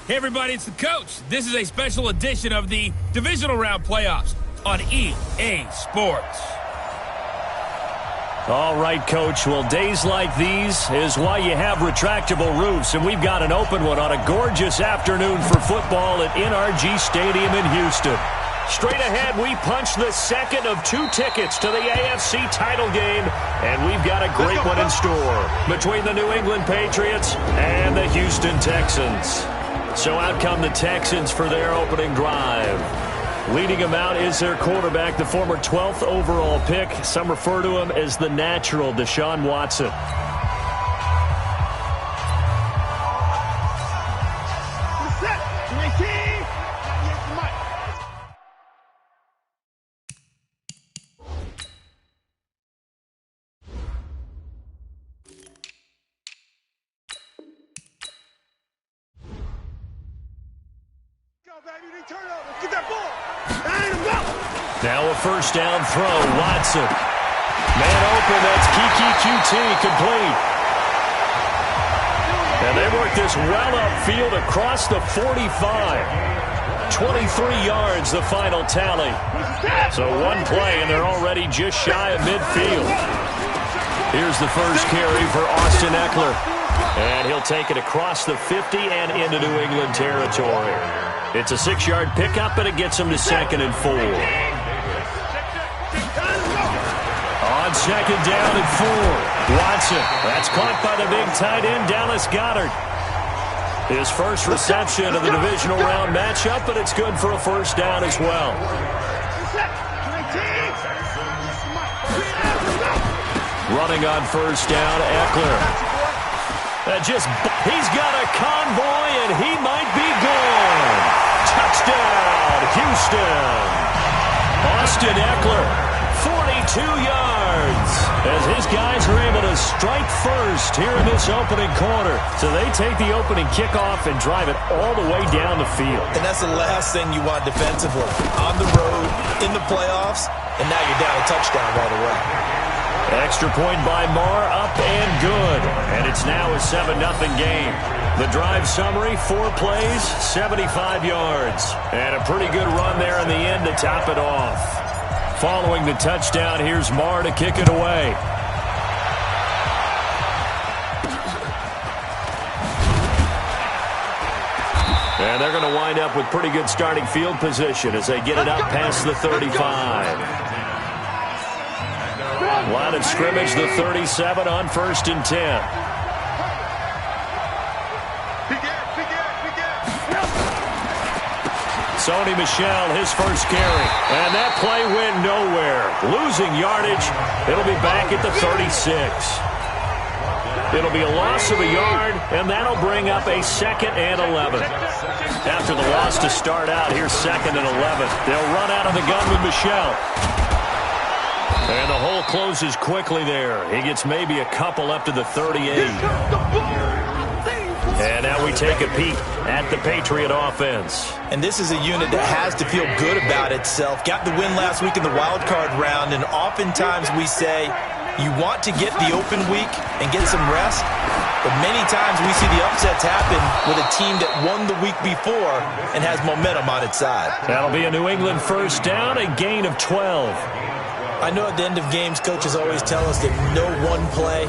Hey everybody, it's the coach. This is a special edition of the Divisional Round Playoffs on EA Sports. All right, Coach. Well, days like these is why you have retractable roofs, and we've got an open one on a gorgeous afternoon for football at NRG Stadium in Houston. Straight ahead, we punch the second of 2 tickets to the AFC title game, and we've got a great one in store between the New England Patriots and the Houston Texans. So out come the Texans for their opening drive. Leading them out is their quarterback, the former 12th overall pick. Some refer to him as the natural, Deshaun Watson. Now a first down throw, Watson. Man open, that's Kiki QT, complete. And they work this well upfield across the 45. 23 yards, the final tally. So one play, and they're already just shy of midfield. Here's the first carry for Austin Ekeler. And he'll take it across the 50 and into New England territory. It's a 6-yard pickup, and it gets him to 2nd and 4. On 2nd down and 4. Watson. That's caught by the big tight end, Dallas Goedert. His first reception of the divisional round matchup, but it's good for a first down as well. Running on first down, Ekeler. He's got a convoy, and he might be gone. Touchdown, Houston. Austin Ekeler, 42 yards, as his guys are able to strike first here in this opening quarter. So they take the opening kickoff and drive it all the way down the field. And that's the last thing you want defensively. On the road, in the playoffs, and now you're down a touchdown right away. Extra point by Marr, up and good. And it's now a 7-0 game. The drive summary, 4 plays, 75 yards. And a pretty good run there in the end to top it off. Following the touchdown, here's Marr to kick it away. And they're going to wind up with pretty good starting field position as they get it up past the 35. Line of scrimmage, the 37 on 1st and 10. Sony Michel, his first carry. And that play went nowhere. Losing yardage. It'll be back at the 36. It'll be a loss of a yard, and that'll bring up a 2nd and 11. After the loss to start out, here's 2nd and 11. They'll run out of the gun with Michel. And the hole closes quickly there. He gets maybe a couple up to the 38. And now we take a peek at the Patriot offense. And this is a unit that has to feel good about itself. Got the win last week in the wild card round, and oftentimes we say you want to get the open week and get some rest. But many times we see the upsets happen with a team that won the week before and has momentum on its side. That'll be a New England first down, a gain of 12. I know at the end of games, coaches always tell us that no one play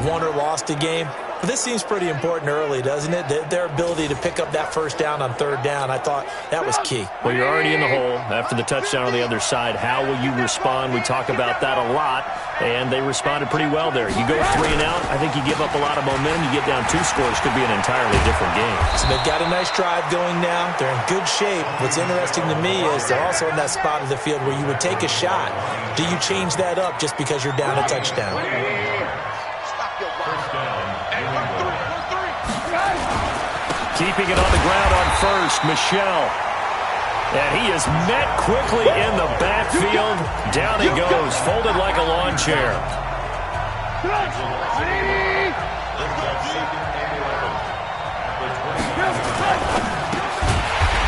won or lost a game. But this seems pretty important early, doesn't it? Their ability to pick up that first down on 3rd down, I thought that was key. Well, you're already in the hole after the touchdown on the other side. How will you respond? We talk about that a lot, and they responded pretty well there. You go 3 and out, I think you give up a lot of momentum. You get down 2 scores, could be an entirely different game. So they've got a nice drive going now. They're in good shape. What's interesting to me is they're also in that spot of the field where you would take a shot. Do you change that up just because you're down a touchdown? Keeping it on the ground on first, Michel. And he is met quickly in the backfield. Down he goes, folded like a lawn chair.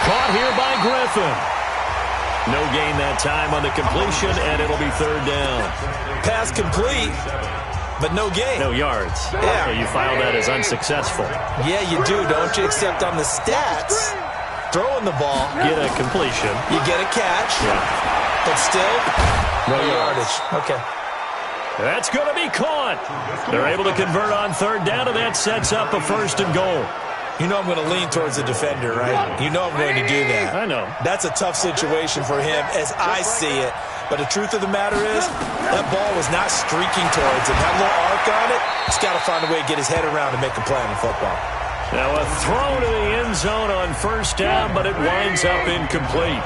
Caught here by Griffin. No gain that time on the completion, and it'll be 3rd down. Pass complete. but no gain. No yards. Yeah. So you file that as unsuccessful. Yeah, you do, don't you? Except on the stats, throwing the ball. Get a completion. You get a catch. Yeah. But still, No yardage. Okay. That's going to be caught. They're able to convert on third down, and that sets up a 1st and goal. You know I'm going to lean towards the defender, right? You know I'm going to do that. I know. That's a tough situation for him as I see it. But the truth of the matter is, that ball was not streaking towards him. Had a little arc on it. He's got to find a way to get his head around and make a play in football. Now a throw to the end zone on 1st down, but it winds up incomplete.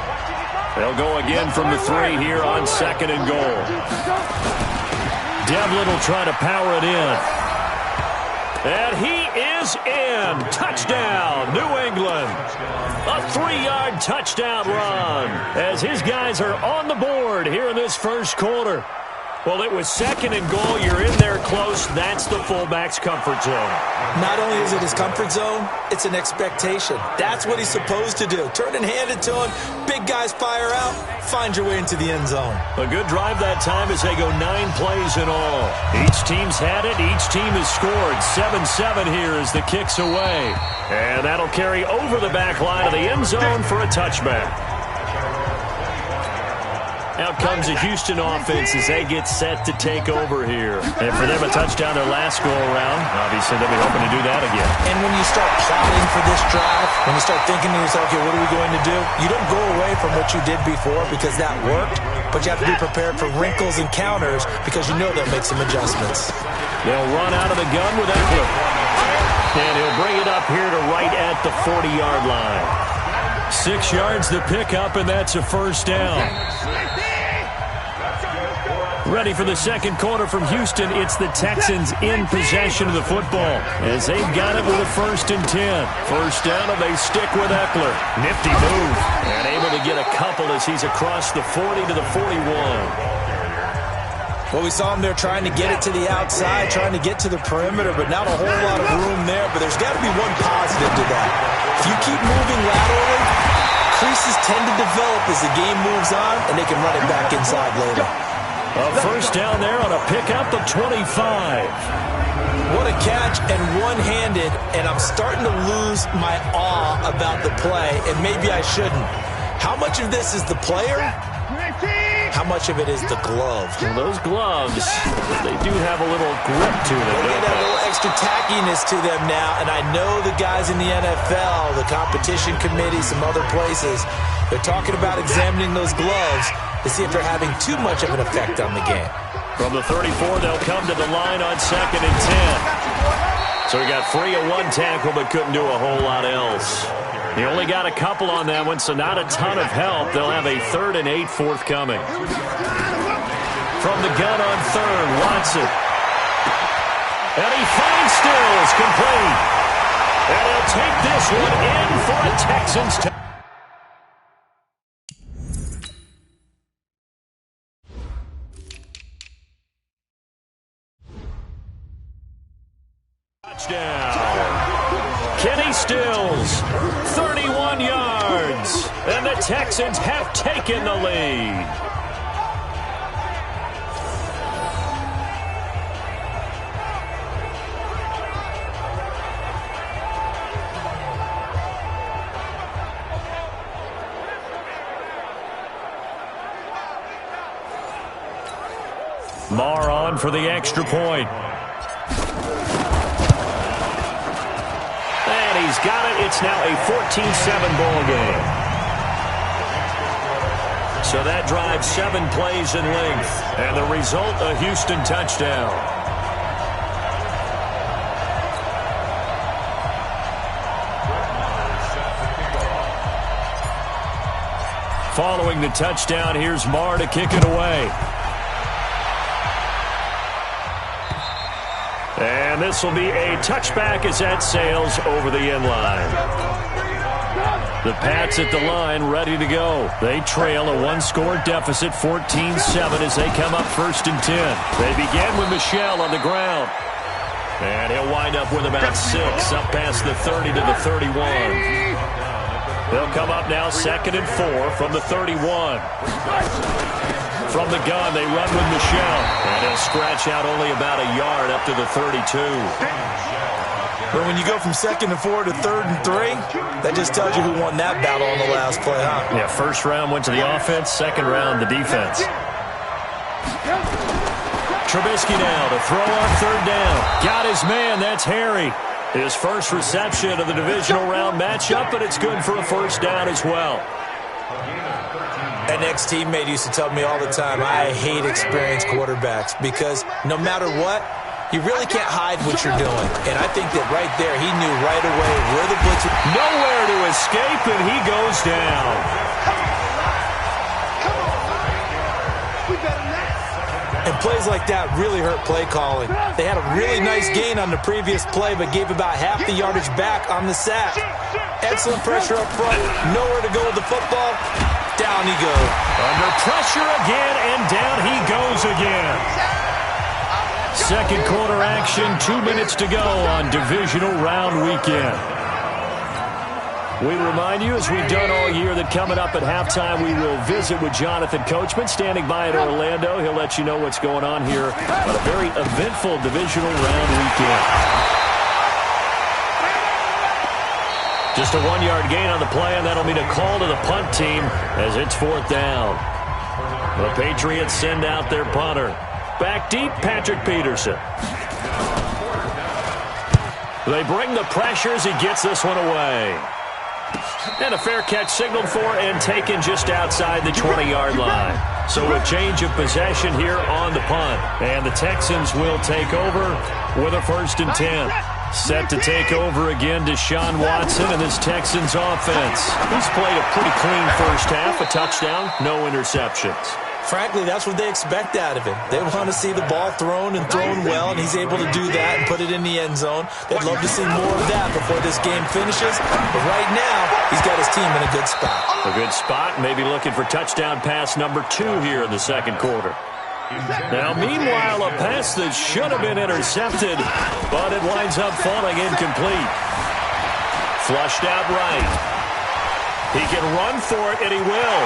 They'll go again from the 3 here on 2nd and goal. Devlin will try to power it in. And he is in. Touchdown, New England. A 3-yard touchdown run as his guys are on the board here in this first quarter. Well, it was 2nd and goal. You're in there close. That's the fullback's comfort zone. Not only is it his comfort zone, it's an expectation. That's what he's supposed to do. Turn and hand it to him. Big guys fire out. Find your way into the end zone. A good drive that time as they go 9 plays in all. Each team's had it. Each team has scored. 7-7 here as the kick's away. And that'll carry over the back line of the end zone for a touchback. Out comes the Houston offense as they get set to take over here. And for them, a touchdown their last go-around. Obviously, they'll be hoping to do that again. And when you start plotting for this drive, when you start thinking to yourself, okay, what are we going to do? You don't go away from what you did before because that worked, but you have to be prepared for wrinkles and counters because you know they'll make some adjustments. They'll run out of the gun with Eckler. And he'll bring it up here to right at the 40-yard line. 6 yards to pick up, and that's a 1st down. Ready for the second quarter from Houston. It's the Texans in possession of the football as they've got it with a 1st and 10. 1st down, and they stick with Eckler. Nifty move. And able to get a couple as he's across the 40 to the 41. Well, we saw him there trying to get it to the outside, trying to get to the perimeter, but not a whole lot of room there. But there's got to be one positive to that. If you keep moving laterally, creases tend to develop as the game moves on, and they can run it back inside later. A 1st down there on a pickup of 25. What a catch and one-handed, and I'm starting to lose my awe about the play, and maybe I shouldn't. How much of this is the player? How much of it is the glove? Well, those gloves, they do have a little grip to them. They get a little extra tackiness to them now, and I know the guys in the NFL, the competition committee, some other places, they're talking about examining those gloves to see if they're having too much of an effect on the game. From the 34, they'll come to the line on 2nd and 10. So he got free of one tackle but couldn't do a whole lot else. He only got a couple on that one, so not a ton of help. They'll have a 3rd and 8 forthcoming. From the gun on 3rd, Watson. And he finds Stills, complete. And he'll take this one in for a Texans touchdown. Kenny Stills, 31 yards, and the Texans have taken the lead. Marr on for the extra point. He's got it. It's now a 14-7 ball game. So that drives 7 plays in length. And the result, a Houston touchdown. Following the touchdown, here's Marr to kick it away. And this will be a touchback as that sails over the end line. The Pats at the line ready to go. They trail a 1-score deficit, 14-7 as they come up 1st and 10. They begin with Michel on the ground. And he'll wind up with about 6 up past the 30 to the 31. They'll come up now 2nd and 4 from the 31. From the gun, they run with Michel. And he'll scratch out only about a yard up to the 32. But when you go from 2nd and 4 to 3rd and 3, that just tells you who won that battle on the last play, huh? Yeah, first round went to the offense, second round the defense. Trubisky now to throw on 3rd down. Got his man, that's Harry. His first reception of the divisional round matchup, but it's good for a first down as well. An ex-teammate used to tell me all the time, I hate experienced quarterbacks because no matter what, you really can't hide what you're doing. And I think that right there, he knew right away where the blitz was. Nowhere to escape, and he goes down. And plays like that really hurt play calling. They had a really nice gain on the previous play, but gave about half the yardage back on the sack. Excellent pressure up front. Nowhere to go with the football. Down he goes. Under pressure again, and down he goes again. Second quarter action, 2 minutes to go on divisional round weekend. We remind you, as we've done all year, that coming up at halftime, we will visit with Jonathan Coachman, standing by in Orlando. He'll let you know what's going on here on a very eventful divisional round weekend. Just a 1-yard gain on the play, and that'll mean a call to the punt team as it's 4th down. The Patriots send out their punter. Back deep, Patrick Peterson. They bring the pressure as he gets this one away. And a fair catch signaled for and taken just outside the 20-yard line. So a change of possession here on the punt. And the Texans will take over with a 1st and 10. Set to take over again, Deshaun Watson and this Texans offense. He's played a pretty clean first half, a touchdown, no interceptions. Frankly, that's what they expect out of him. They want to see the ball thrown and thrown well, and he's able to do that and put it in the end zone. They'd love to see more of that before this game finishes. But right now, he's got his team in a good spot. A good spot, maybe looking for touchdown pass number 2 here in the second quarter. Now, meanwhile, a pass that should have been intercepted, but it winds up falling incomplete. Flushed out right. He can run for it, and he will.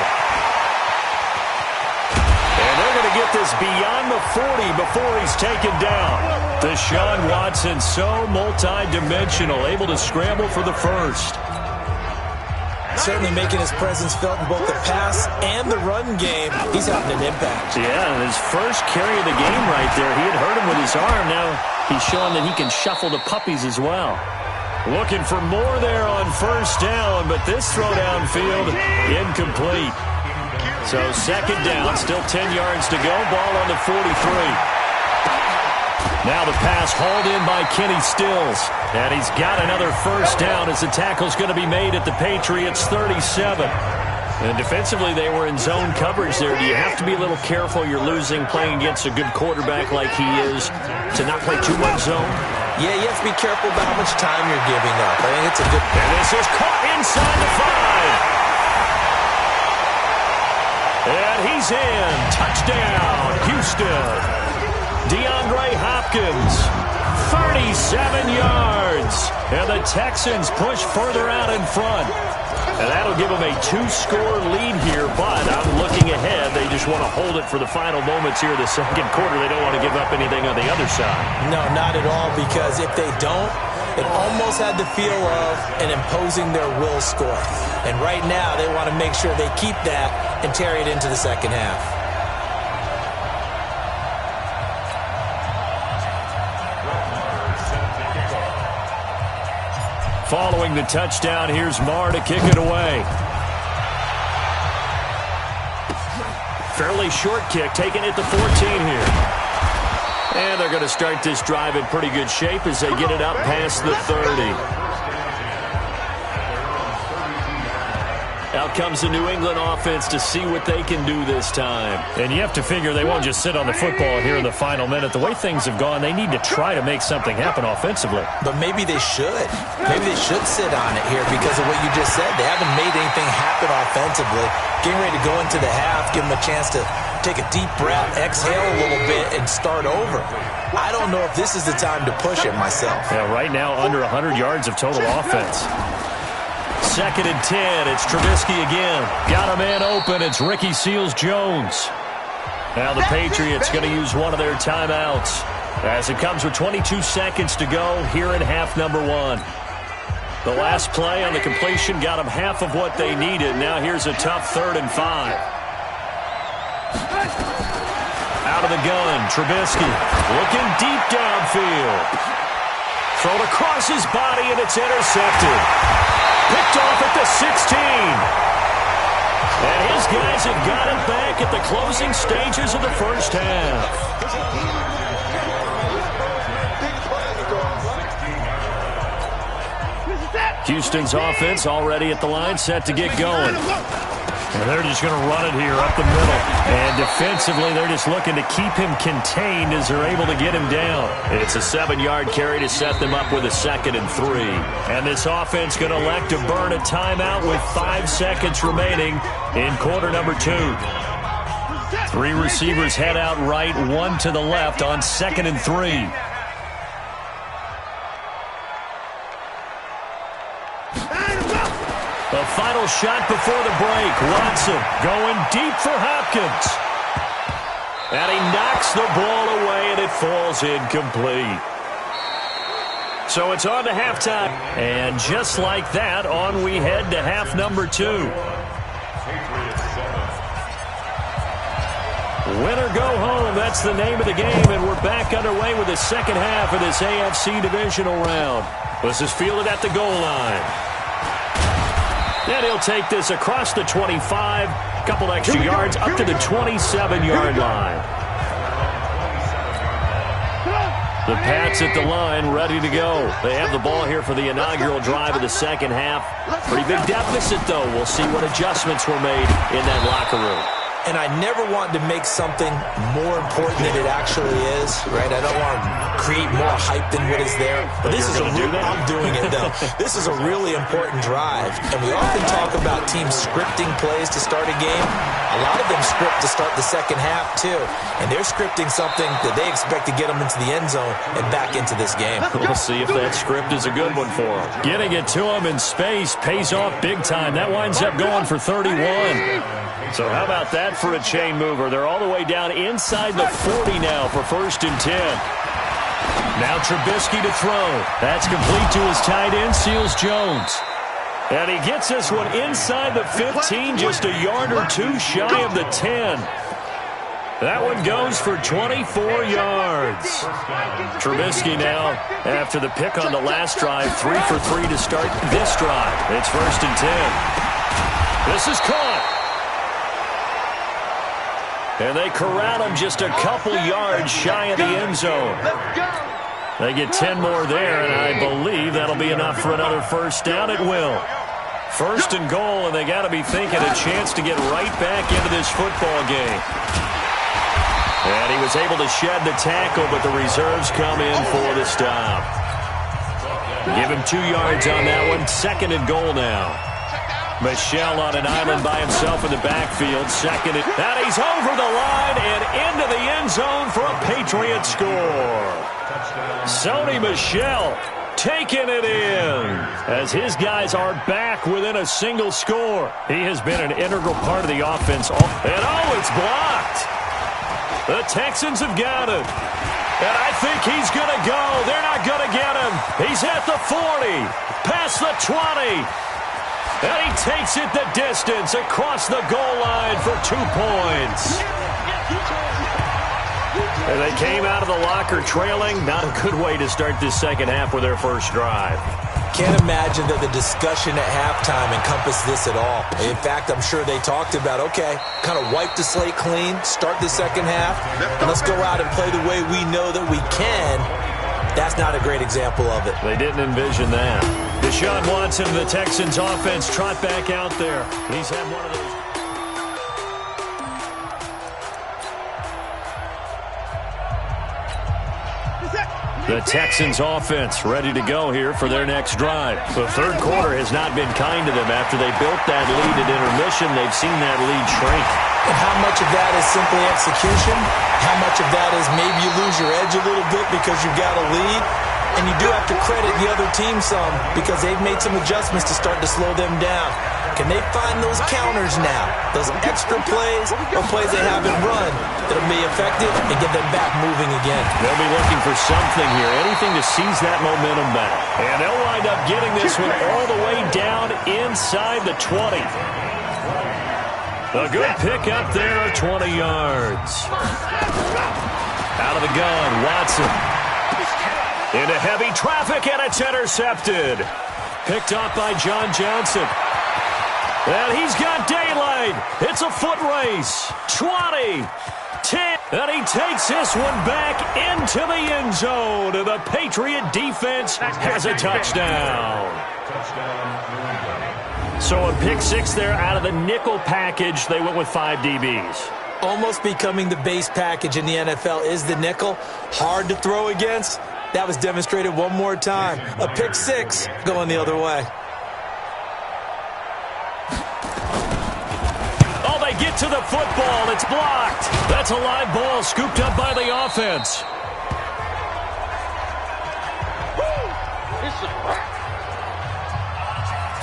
And they're going to get this beyond the 40 before he's taken down. Deshaun Watson, so multi-dimensional, able to scramble for the first. Certainly making his presence felt in both the pass and the run game. He's having an impact. Yeah, and his first carry of the game right there, he had hurt him with his arm. Now he's showing that he can shuffle the puppies as well. Looking for more there on first down, but this throw downfield, incomplete. So second down, still 10 yards to go, ball on the 43. Now the pass hauled in by Kenny Stills. And he's got another first down as the tackle's going to be made at the Patriots' 37. And defensively, they were in zone coverage there. Do you have to be a little careful? You're losing playing against a good quarterback like he is to not play too much zone? Yeah, you have to be careful about how much time you're giving up. I think it's a good... And this is caught inside the 5. And he's in. Touchdown, Houston. DeAndre Hopkins, 37 yards. And the Texans push further out in front. And that'll give them a 2-score lead here, but I'm looking ahead. They just want to hold it for the final moments here of the second quarter. They don't want to give up anything on the other side. No, not at all, because if they don't, it almost had the feel of an imposing their will score. And right now, they want to make sure they keep that and carry it into the second half. Following the touchdown, here's Marr to kick it away. Fairly short kick, taking it to 14 here. And they're going to start this drive in pretty good shape as they get it up past the 30. Out comes the New England offense to see what they can do this time. And you have to figure they won't just sit on the football here in the final minute. The way things have gone, they need to try to make something happen offensively. But maybe they should. Maybe they should sit on it here because of what you just said. They haven't made anything happen offensively. Getting ready to go into the half, give them a chance to take a deep breath, exhale a little bit, and start over. I don't know if this is the time to push it myself. Yeah, right now, under 100 yards of total offense. Second and 10, it's Trubisky again. Got a man open, it's Ricky Seals-Jones. Now the Patriots going to use one of their timeouts as it comes with 22 seconds to go here in half number one. The last play on the completion got them half of what they needed. Now here's a tough 3rd and 5. Out of the gun, Trubisky looking deep downfield. Thrown across his body, and it's intercepted. Picked off at the 16. And his guys have got it back at the closing stages of the first half. Houston's offense already at the line, set to get going. And they're just going to run it here up the middle. And defensively, they're just looking to keep him contained as they're able to get him down. It's a 7-yard carry to set them up with a 2nd and 3. And this offense going to elect to burn a timeout with 5 seconds remaining in quarter number 2. 3 receivers head out right, 1 to the left on 2nd and 3. The final shot before the break. Watson going deep for Hopkins. And he knocks the ball away, and it falls incomplete. So it's on to halftime. And just like that, on we head to half number 2. Win or go home, that's the name of the game, and we're back underway with the second half of this AFC divisional round. This is fielded at the goal line. And he'll take this across the 25, a couple extra yards up to the 27-yard line. The Pats at the line, ready to go. They have the ball here for the inaugural drive of the second half. Pretty big deficit, though. We'll see what adjustments were made in that locker room. And I never want to make something more important than it actually is, right? I don't want to create more hype than what is there. But this is I'm doing it, though. This is a really important drive. And we often talk about teams scripting plays to start a game. A lot of them script to start the second half, too. And they're scripting something that they expect to get them into the end zone and back into this game. We'll see if that script is a good one for them. Getting it to them in space pays off big time. That winds up going for 31. So how about that for a chain mover? They're all the way down inside the 40 now for 1st and 10. Now Trubisky to throw. That's complete to his tight end, Seals Jones. And he gets this one inside the 15, just a yard or 2 shy of the 10. That one goes for 24 yards. Trubisky now, after the pick on the last drive, 3 for 3 to start this drive. It's 1st and 10. This is caught. And they corral him just a couple yards shy of the end zone. They get 10 more there, and I believe that'll be enough for another first down. It will. 1st and goal, and they got to be thinking a chance to get right back into this football game. And he was able to shed the tackle, but the reserves come in for the stop. Give him 2 yards on that one. 2nd and goal now. Michel on an island by himself in the backfield. 2nd and he's over the line and into the end zone for a Patriot score. Sony Michel taking it in as his guys are back within a single score. He has been an integral part of the offense. And it's blocked. The Texans have got it. And I think he's going to go. They're not going to get him. He's at the 40, past the 20. And he takes it the distance across the goal line for 2 points. And they came out of the locker trailing. Not a good way to start this second half with their first drive. Can't imagine that the discussion at halftime encompassed this at all. In fact, I'm sure they talked about, okay, kind of wipe the slate clean, start the second half, and let's go out and play the way we know that we can. That's not a great example of it. They didn't envision that. Deshaun Watson of the Texans offense trot back out there. He's had one of those. The Texans offense ready to go here for their next drive. The third quarter has not been kind to them. After they built that lead at intermission, they've seen that lead shrink. And how much of that is simply execution? How much of that is maybe you lose your edge a little bit because you've got a lead? And you do have to credit the other team some because they've made some adjustments to start to slow them down. Can they find those counters now, those extra plays or plays they haven't run that'll be effective and get them back moving again? They'll be looking for something here, anything to seize that momentum back. And they'll wind up getting this one all the way down inside the 20. A good pick up there, 20 yards. Out of the gun, Watson. Into heavy traffic, and it's intercepted. Picked up by John Johnson. And he's got daylight. It's a foot race. 20, 10. And he takes this one back into the end zone. And the Patriot defense has a touchdown. So a pick six there out of the nickel package. They went with 5 DBs. Almost becoming the base package in the NFL is the nickel. Hard to throw against. That was demonstrated one more time. A pick six going the other way. Oh, they get to the football. It's blocked. That's a live ball scooped up by the offense.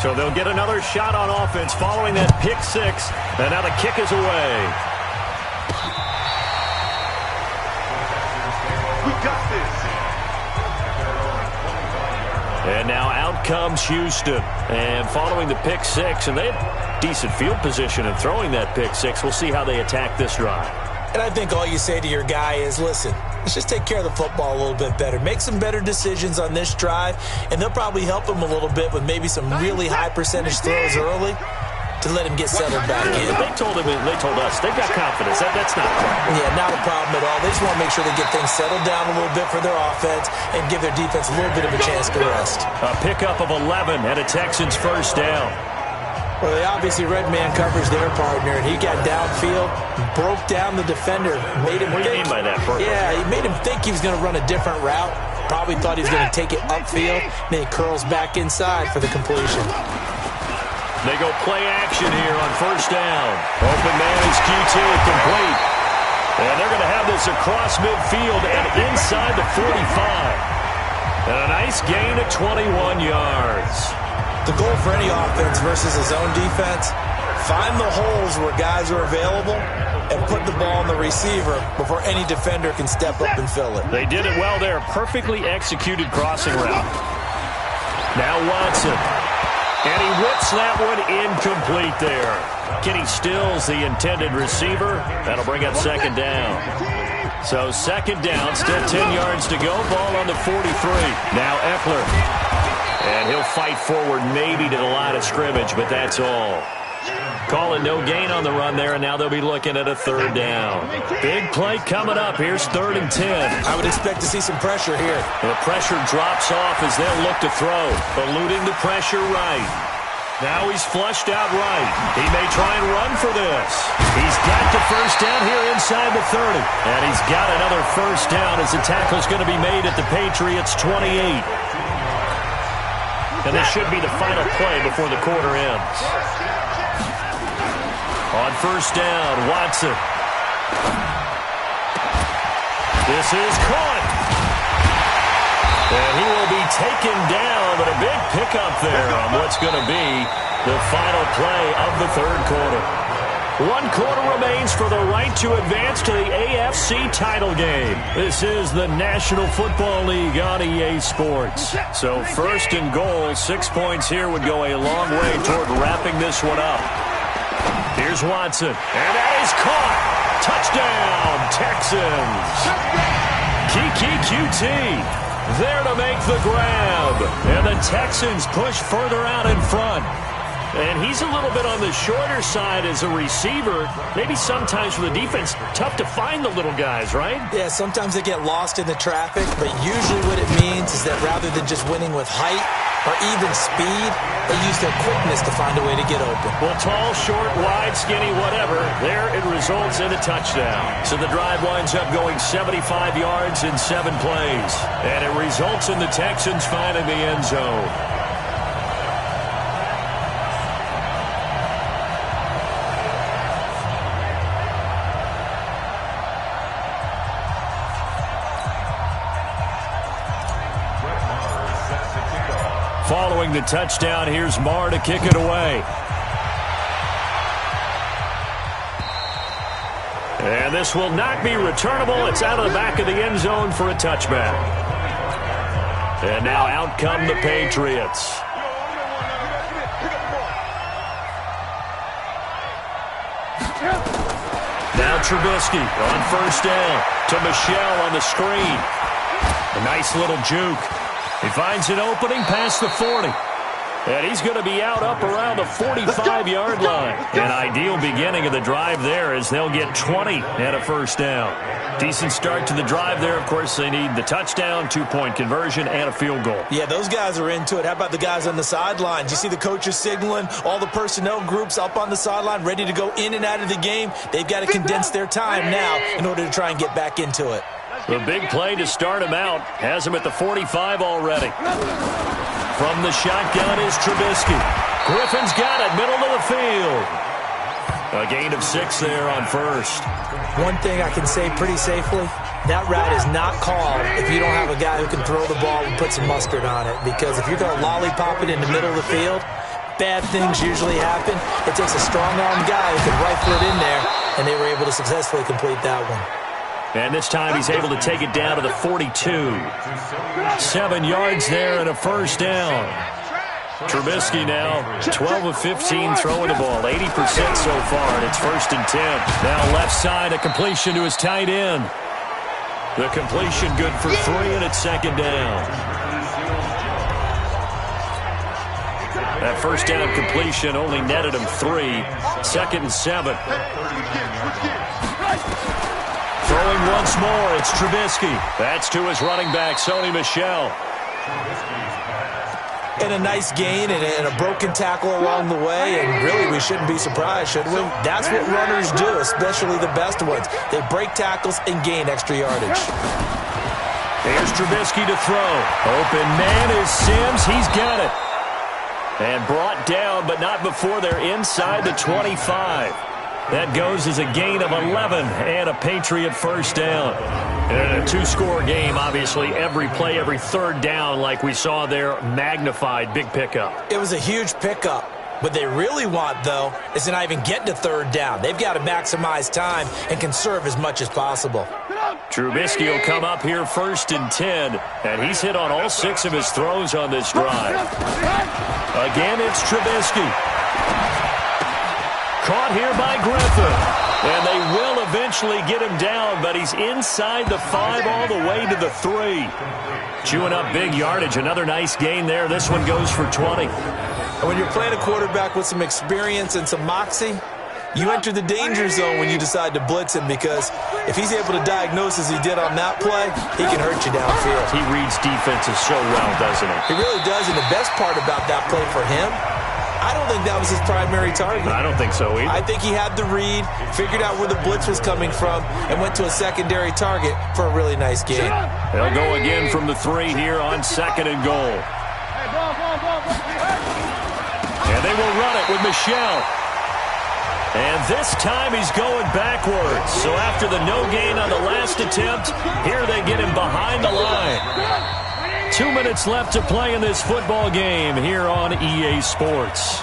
So they'll get another shot on offense following that pick six. And now the kick is away. We got this. And now out comes Houston. And following the pick six, and they have decent field position in throwing that pick six. We'll see how they attack this drive. And I think all you say to your guy is, listen, let's just take care of the football a little bit better. Make some better decisions on this drive, and they'll probably help him a little bit with maybe some really high percentage throws early to let him get settled back in. They told us they've got confidence. That's not a problem. Yeah, not a problem at all. They just want to make sure they get things settled down a little bit for their offense and give their defense a little bit of a chance to rest. A pickup of 11 and a Texans first down. Well, they obviously red man coverage their partner, and he got downfield, broke down the defender, made him What do you mean by that, Bert? Yeah, he made him think he was going to run a different route. Probably thought he was going to take it upfield, then he curls back inside for the completion. They go play action here on first down. Open man is QT, complete. And they're going to have this across midfield and inside the 45. And a nice gain of 21 yards. The goal for any offense versus a zone defense, find the holes where guys are available and put the ball on the receiver before any defender can step up and fill it. They did it well there. Perfectly executed crossing route. Now Watson. And he whips that one incomplete there. Kenny Stills, the intended receiver. That'll bring up second down. So second down, still 10 yards to go. Ball on the 43. Now Eckler. And he'll fight forward maybe to the line of scrimmage, but that's all. Calling no gain on the run there, and now they'll be looking at a third down. Big play coming up. Here's 3rd and 10. I would expect to see some pressure here. The pressure drops off as they'll look to throw. Eluding the pressure right. Now he's flushed out right. He may try and run for this. He's got the first down here inside the 30. And he's got another first down as the tackle's going to be made at the Patriots' 28. And this should be the final play before the quarter ends. On first down, Watson. This is caught. And he will be taken down, but a big pickup there on what's going to be the final play of the third quarter. 1 quarter remains for the right to advance to the AFC title game. This is the National Football League on EA Sports. So first and goal, 6 points here would go a long way toward wrapping this one up. Here's Watson, and that is caught. Touchdown, Texans. Kiki QT there to make the grab. And the Texans push further out in front. And he's a little bit on the shorter side as a receiver. Maybe sometimes for the defense, tough to find the little guys, right? Yeah, sometimes they get lost in the traffic, but usually what it means is that rather than just winning with height or even speed, they use their quickness to find a way to get open. Well, tall, short, wide, skinny, whatever, there it results in a touchdown. So the drive winds up going 75 yards in 7 plays. And it results in the Texans finding the end zone. Following the touchdown, here's Marr to kick it away. And this will not be returnable. It's out of the back of the end zone for a touchback. And now out come the Patriots. Now Trubisky on first down to Michel on the screen. A nice little juke. He finds an opening past the 40. And he's going to be out up around the 45-yard line. An ideal beginning of the drive there as they'll get 20 and a first down. Decent start to the drive there. Of course, they need the touchdown, two-point conversion, and a field goal. Yeah, those guys are into it. How about the guys on the sideline? Do you see the coaches signaling, all the personnel groups up on the sideline ready to go in and out of the game? They've got to condense their time now in order to try and get back into it. The big play to start him out has him at the 45 already. From the shotgun is Trubisky. Griffin's got it, middle of the field. A gain of 6 there on first. One thing I can say pretty safely, that route is not called if you don't have a guy who can throw the ball and put some mustard on it. Because if you're going to lollipop it in the middle of the field, bad things usually happen. It takes a strong-armed guy who can rifle it in there, and they were able to successfully complete that one. And this time he's able to take it down to the 42. 7 yards there and a first down. Trubisky now 12 of 15 throwing the ball, 80% so far, and it's 1st and 10. Now left side, a completion to his tight end. The completion good for 3, and it's 2nd down. That first down completion only netted him 3. 2nd and 7. Throwing once more, it's Trubisky. That's to his running back, Sony Michel. And a nice gain and a broken tackle along the way, and really we shouldn't be surprised, should we? That's what runners do, especially the best ones. They break tackles and gain extra yardage. Here's Trubisky to throw. Open man is Sims. He's got it. And brought down, but not before they're inside the 25. That goes as a gain of 11 and a Patriot first down. And a 2-score game, obviously, every play, every third down, like we saw there, magnified, big pickup. It was a huge pickup. What they really want, though, is to not even get to third down. They've got to maximize time and conserve as much as possible. Trubisky will come up here 1st and 10, and he's hit on all 6 of his throws on this drive. Again, it's Trubisky. Caught here by Griffin. And they will eventually get him down, but he's inside the 5 all the way to the 3. Chewing up big yardage. Another nice gain there. This one goes for 20. And when you're playing a quarterback with some experience and some moxie, you enter the danger zone when you decide to blitz him, because if he's able to diagnose as he did on that play, he can hurt you downfield. He reads defenses so well, doesn't he? He really does, and the best part about that play for him, I don't think that was his primary target. I don't think so either. I think he had the read, figured out where the blitz was coming from, and went to a secondary target for a really nice gain. They'll go again from the 3 here on 2nd and goal. And they will run it with Michel. And this time he's going backwards. So after the no gain on the last attempt, here they get him behind the line. 2 minutes left to play in this football game here on EA Sports.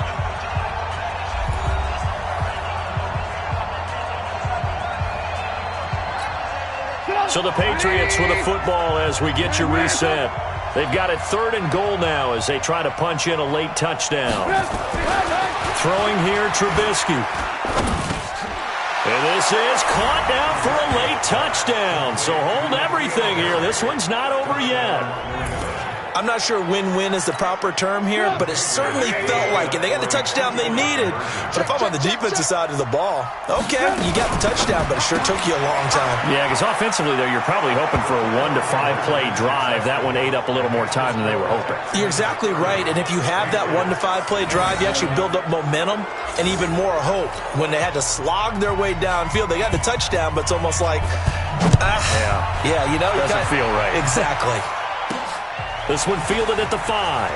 So the Patriots with a football as we get you reset. They've got it 3rd and goal now as they try to punch in a late touchdown. Throwing here, Trubisky. And this is caught down for a late touchdown. So hold everything here. This one's not over yet. I'm not sure win-win is the proper term here, but it certainly felt like it. They got the touchdown they needed. But if I'm on the defensive side of the ball, okay, you got the touchdown, but it sure took you a long time. Yeah, because offensively, though, you're probably hoping for a 1 to 5 play drive. That one ate up a little more time than they were hoping. You're exactly right, and if you have that 1 to 5 play drive, you actually build up momentum and even more hope. When they had to slog their way downfield, they got the touchdown, but it's almost like, yeah, you know, doesn't feel right. Exactly. This one fielded at the 5.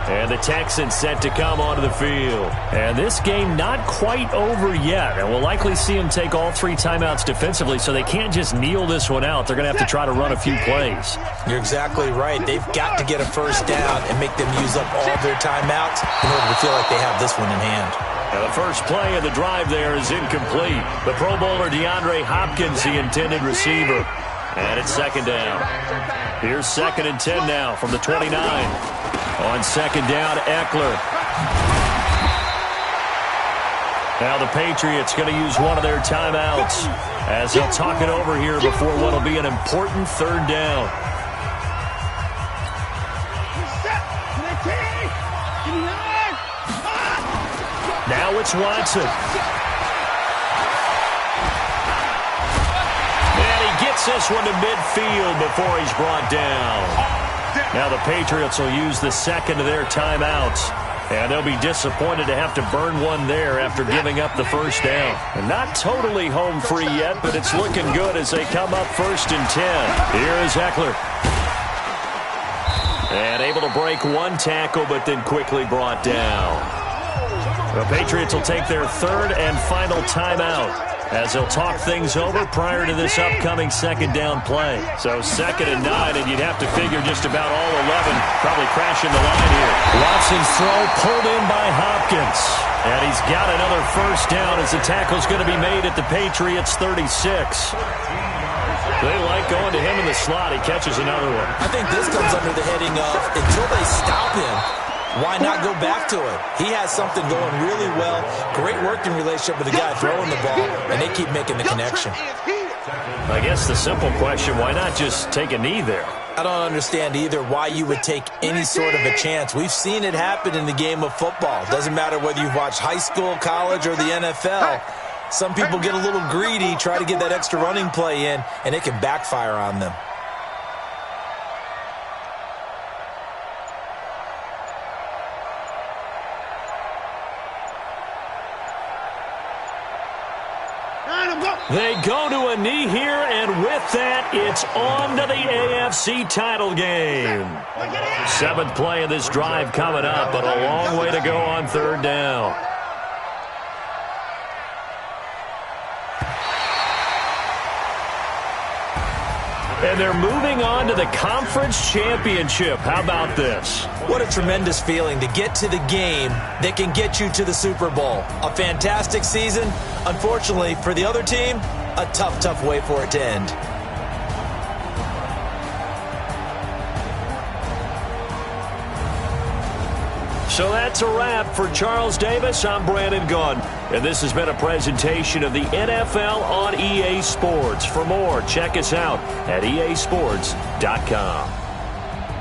And the Texans set to come onto the field. And this game not quite over yet. And we'll likely see them take all 3 timeouts defensively, so they can't just kneel this one out. They're going to have to try to run a few plays. You're exactly right. They've got to get a first down and make them use up all their timeouts in order to feel like they have this one in hand. And the first play of the drive there is incomplete. The Pro Bowler DeAndre Hopkins, the intended receiver. And it's second down. Here's 2nd and 10 now from the 29. On second down, Eckler. Now the Patriots going to use one of their timeouts as they'll talk it over here before what will be an important 3rd down. Now it's Watson. And he gets this one to midfield before he's brought down. Now the Patriots will use the 2nd of their timeouts. And they'll be disappointed to have to burn one there after giving up the first down. And not totally home free yet, but it's looking good as they come up 1st and 10. Here is Eckler. And able to break one tackle, but then quickly brought down. The Patriots will take their 3rd and final timeout as they'll talk things over prior to this upcoming 2nd down play. So 2nd and 9, and you'd have to figure just about all 11 probably crashing the line here. Watson's throw pulled in by Hopkins. And he's got another first down as the tackle's going to be made at the Patriots' 36. They like going to him in the slot. He catches another one. I think this comes under the heading of until they stop him, why not go back to it? He has something going really well. Great working relationship with the guy throwing the ball, and they keep making the connection. I guess the simple question, why not just take a knee there? I don't understand either why you would take any sort of a chance. We've seen it happen in the game of football. Doesn't matter whether you've watched high school, college, or the NFL. Some people get a little greedy, try to get that extra running play in, and it can backfire on them. They go to a knee here, and with that, it's on to the AFC title game. 7th play of this drive coming up, but a long way to go on 3rd down. And they're moving on to the conference championship. How about this? What a tremendous feeling to get to the game that can get you to the Super Bowl. A fantastic season. Unfortunately, for the other team, a tough, tough way for it to end. So that's a wrap for Charles Davis. I'm Brandon Gunn. And this has been a presentation of the NFL on EA Sports. For more, check us out at easports.com.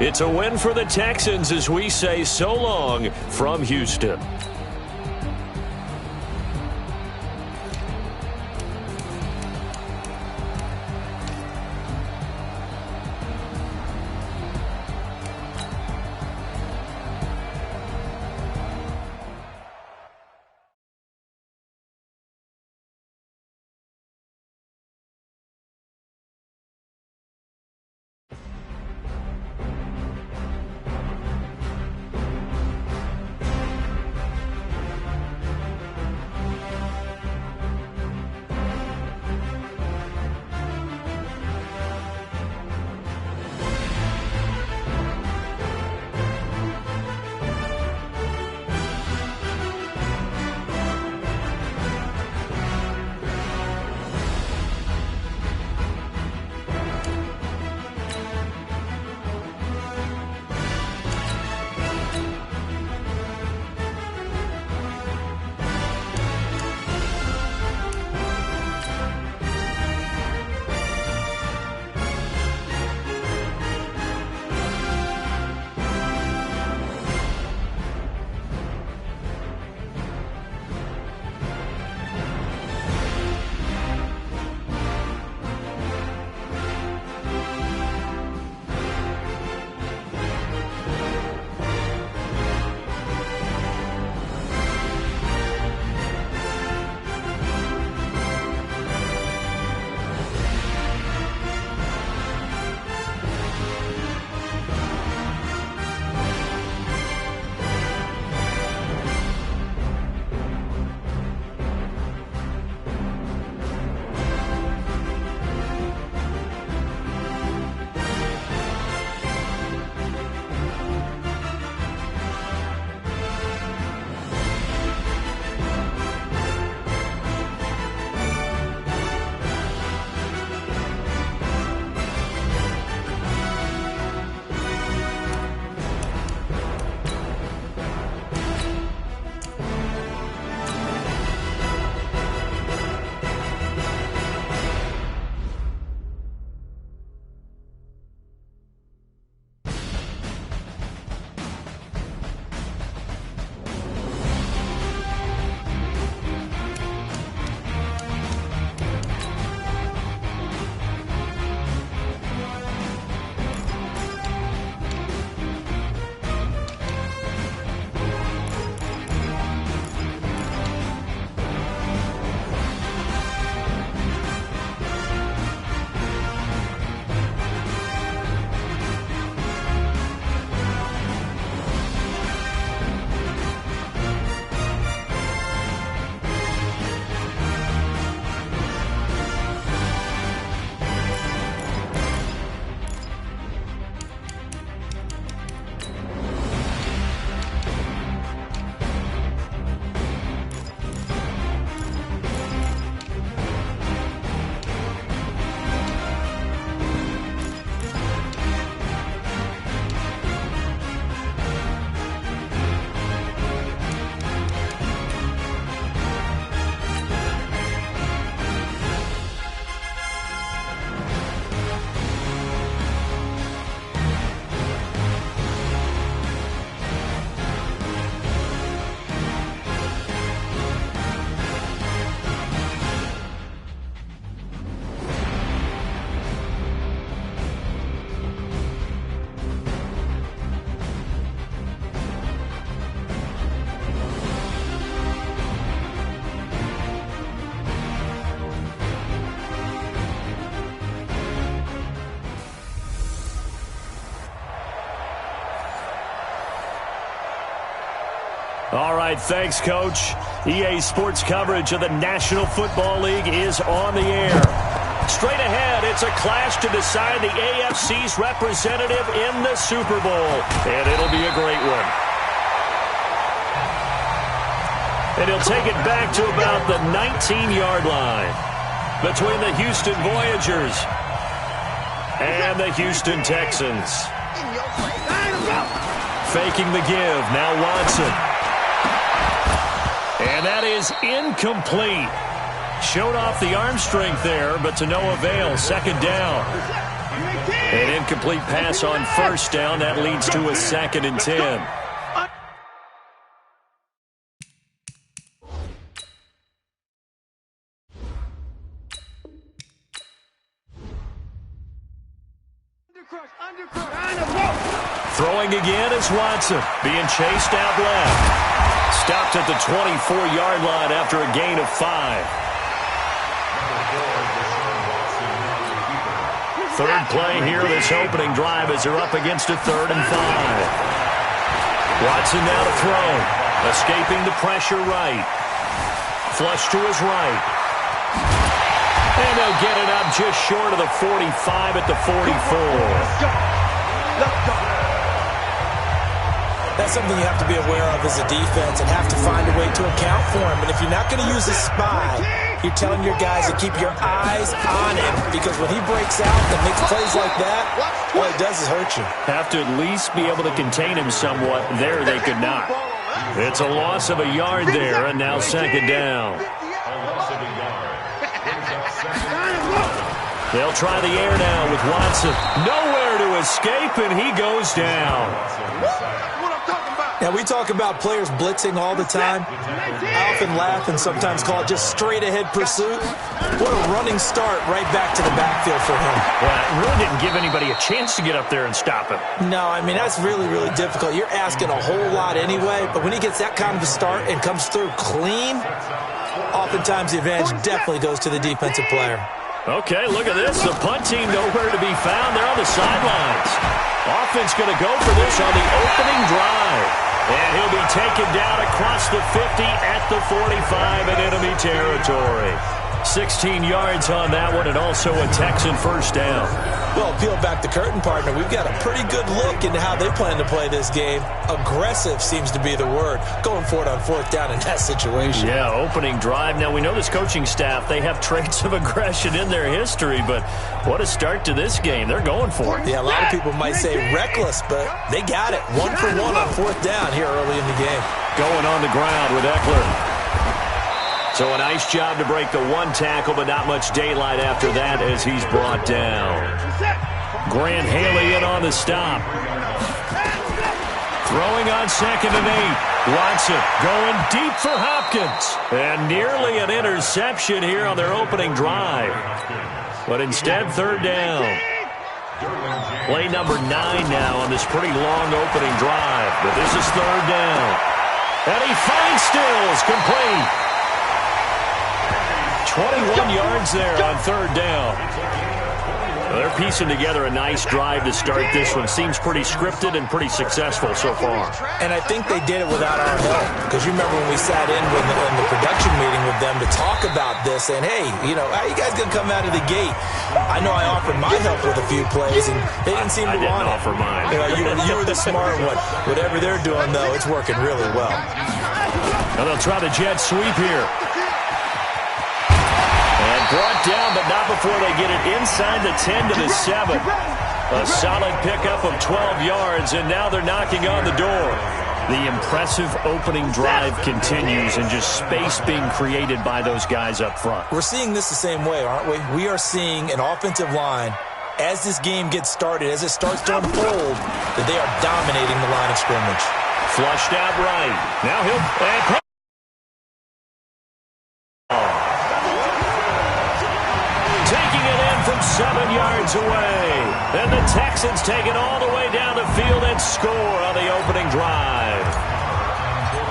It's a win for the Texans as we say so long from Houston. All right, thanks, Coach. EA Sports coverage of the National Football League is on the air. Straight ahead, it's a clash to decide the AFC's representative in the Super Bowl, and it'll be a great one. And he'll take it back to about the 19-yard line between the Houston Voyagers and the Houston Texans. Faking the give, now Watson. And that is incomplete. Showed off the arm strength there, but to no avail. Second down. An incomplete pass on first down. That leads to a 2nd and 10. Throwing again is Watson, being chased out left. Stopped at the 24-yard line after a gain of 5. Third play here, this opening drive as they're up against a 3rd and 5. Watson now to throw. Escaping the pressure right. Flush to his right. And they'll get it up just short of the 45 at the 44. That's something you have to be aware of as a defense and have to find a way to account for him. And if you're not going to use a spy, you're telling your guys to keep your eyes on him, because when he breaks out and makes plays like that, all it does is hurt you. Have to at least be able to contain him somewhat. There they could not. It's a loss of a yard there, and now 2nd down. They'll try the air now with Watson. Nowhere to escape, and he goes down. Now, we talk about players blitzing all the time. I often laugh and sometimes call it just straight-ahead pursuit. What a running start right back to the backfield for him. Yeah, it really didn't give anybody a chance to get up there and stop him. No, I mean, that's really, really difficult. You're asking a whole lot anyway, but when he gets that kind of a start and comes through clean, oftentimes the advantage definitely goes to the defensive player. Okay, look at this. The punt team nowhere to be found. They're on the sidelines. Offense going to go for this on the opening drive. And he'll be taken down across the 50 at the 45 in enemy territory. 16 yards on that one, and also a Texan first down. Well, peel back the curtain, partner. We've got a pretty good look into how they plan to play this game. Aggressive seems to be the word. Going for it on 4th down in that situation. Yeah, opening drive. Now, we know this coaching staff, they have traits of aggression in their history, but what a start to this game. They're going for it. Yeah, a lot of people might say reckless, but they got it. 1 for 1 on 4th down here early in the game. Going on the ground with Eckler. So a nice job to break the 1 tackle, but not much daylight after that as he's brought down. Grant Haley in on the stop. Throwing on 2nd and 8. Watson going deep for Hopkins. And nearly an interception here on their opening drive. But instead, 3rd down. Play number 9 now on this pretty long opening drive. But this is 3rd down. And he finds Stills complete. 21 yards there on 3rd down. Well, they're piecing together a nice drive to start this one. Seems pretty scripted and pretty successful so far. And I think they did it without our help. Because you remember when we sat in the production meeting with them to talk about this, and hey, you know, how you guys going to come out of the gate? I know I offered my help with a few plays, and they didn't seem to want it. I didn't offer mine. You know, you were the smart one. Whatever they're doing, though, it's working really well. Now they'll try the jet sweep here. Brought down, but not before they get it inside the 10 to the 7. A solid pickup of 12 yards, and now they're knocking on the door. The impressive opening drive continues, and just space being created by those guys up front. We're seeing this the same way, aren't we? We are seeing an offensive line, as this game gets started, as it starts to unfold, that they are dominating the line of scrimmage. Flushed out right. Now he'll... from 7 yards away. And the Texans take it all the way down the field and score on the opening drive.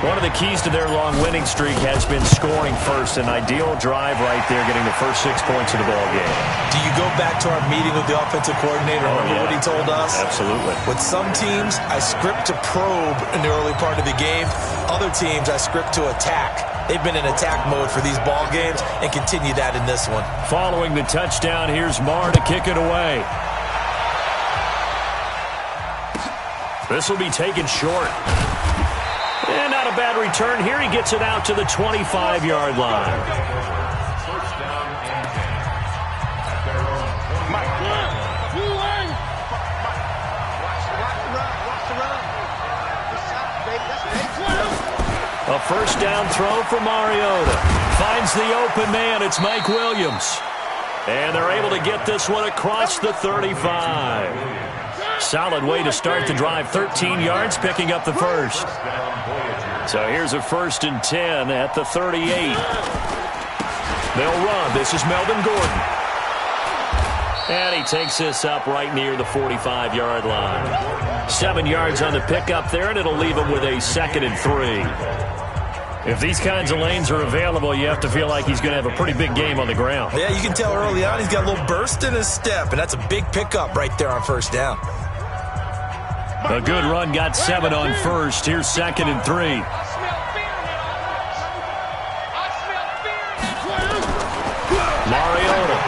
One of the keys to their long winning streak has been scoring first. An ideal drive right there, getting the first 6 points of the ball game. Do you go back to our meeting with the offensive coordinator? Remember what he told us? Absolutely. With some teams, I script to probe in the early part of the game. Other teams, I script to attack. They've been in attack mode for these ball games and continue that in this one. Following the touchdown, here's Marr to kick it away. This will be taken short. And not a bad return here. He gets it out to the 25-yard line. A first down throw for Mariota. Finds the open man. It's Mike Williams. And they're able to get this one across the 35. Solid way to start the drive. 13 yards, picking up the first. So here's a 1st and 10 at the 38. They'll run. This is Melvin Gordon. And he takes this up right near the 45-yard line. 7 yards on the pickup there, and it'll leave him with a 2nd and 3. If these kinds of lanes are available, you have to feel like he's going to have a pretty big game on the ground. Yeah, you can tell early on he's got a little burst in his step, and that's a big pickup right there on first down. A good run, got 7 on first. Here's 2nd and 3. Mariota.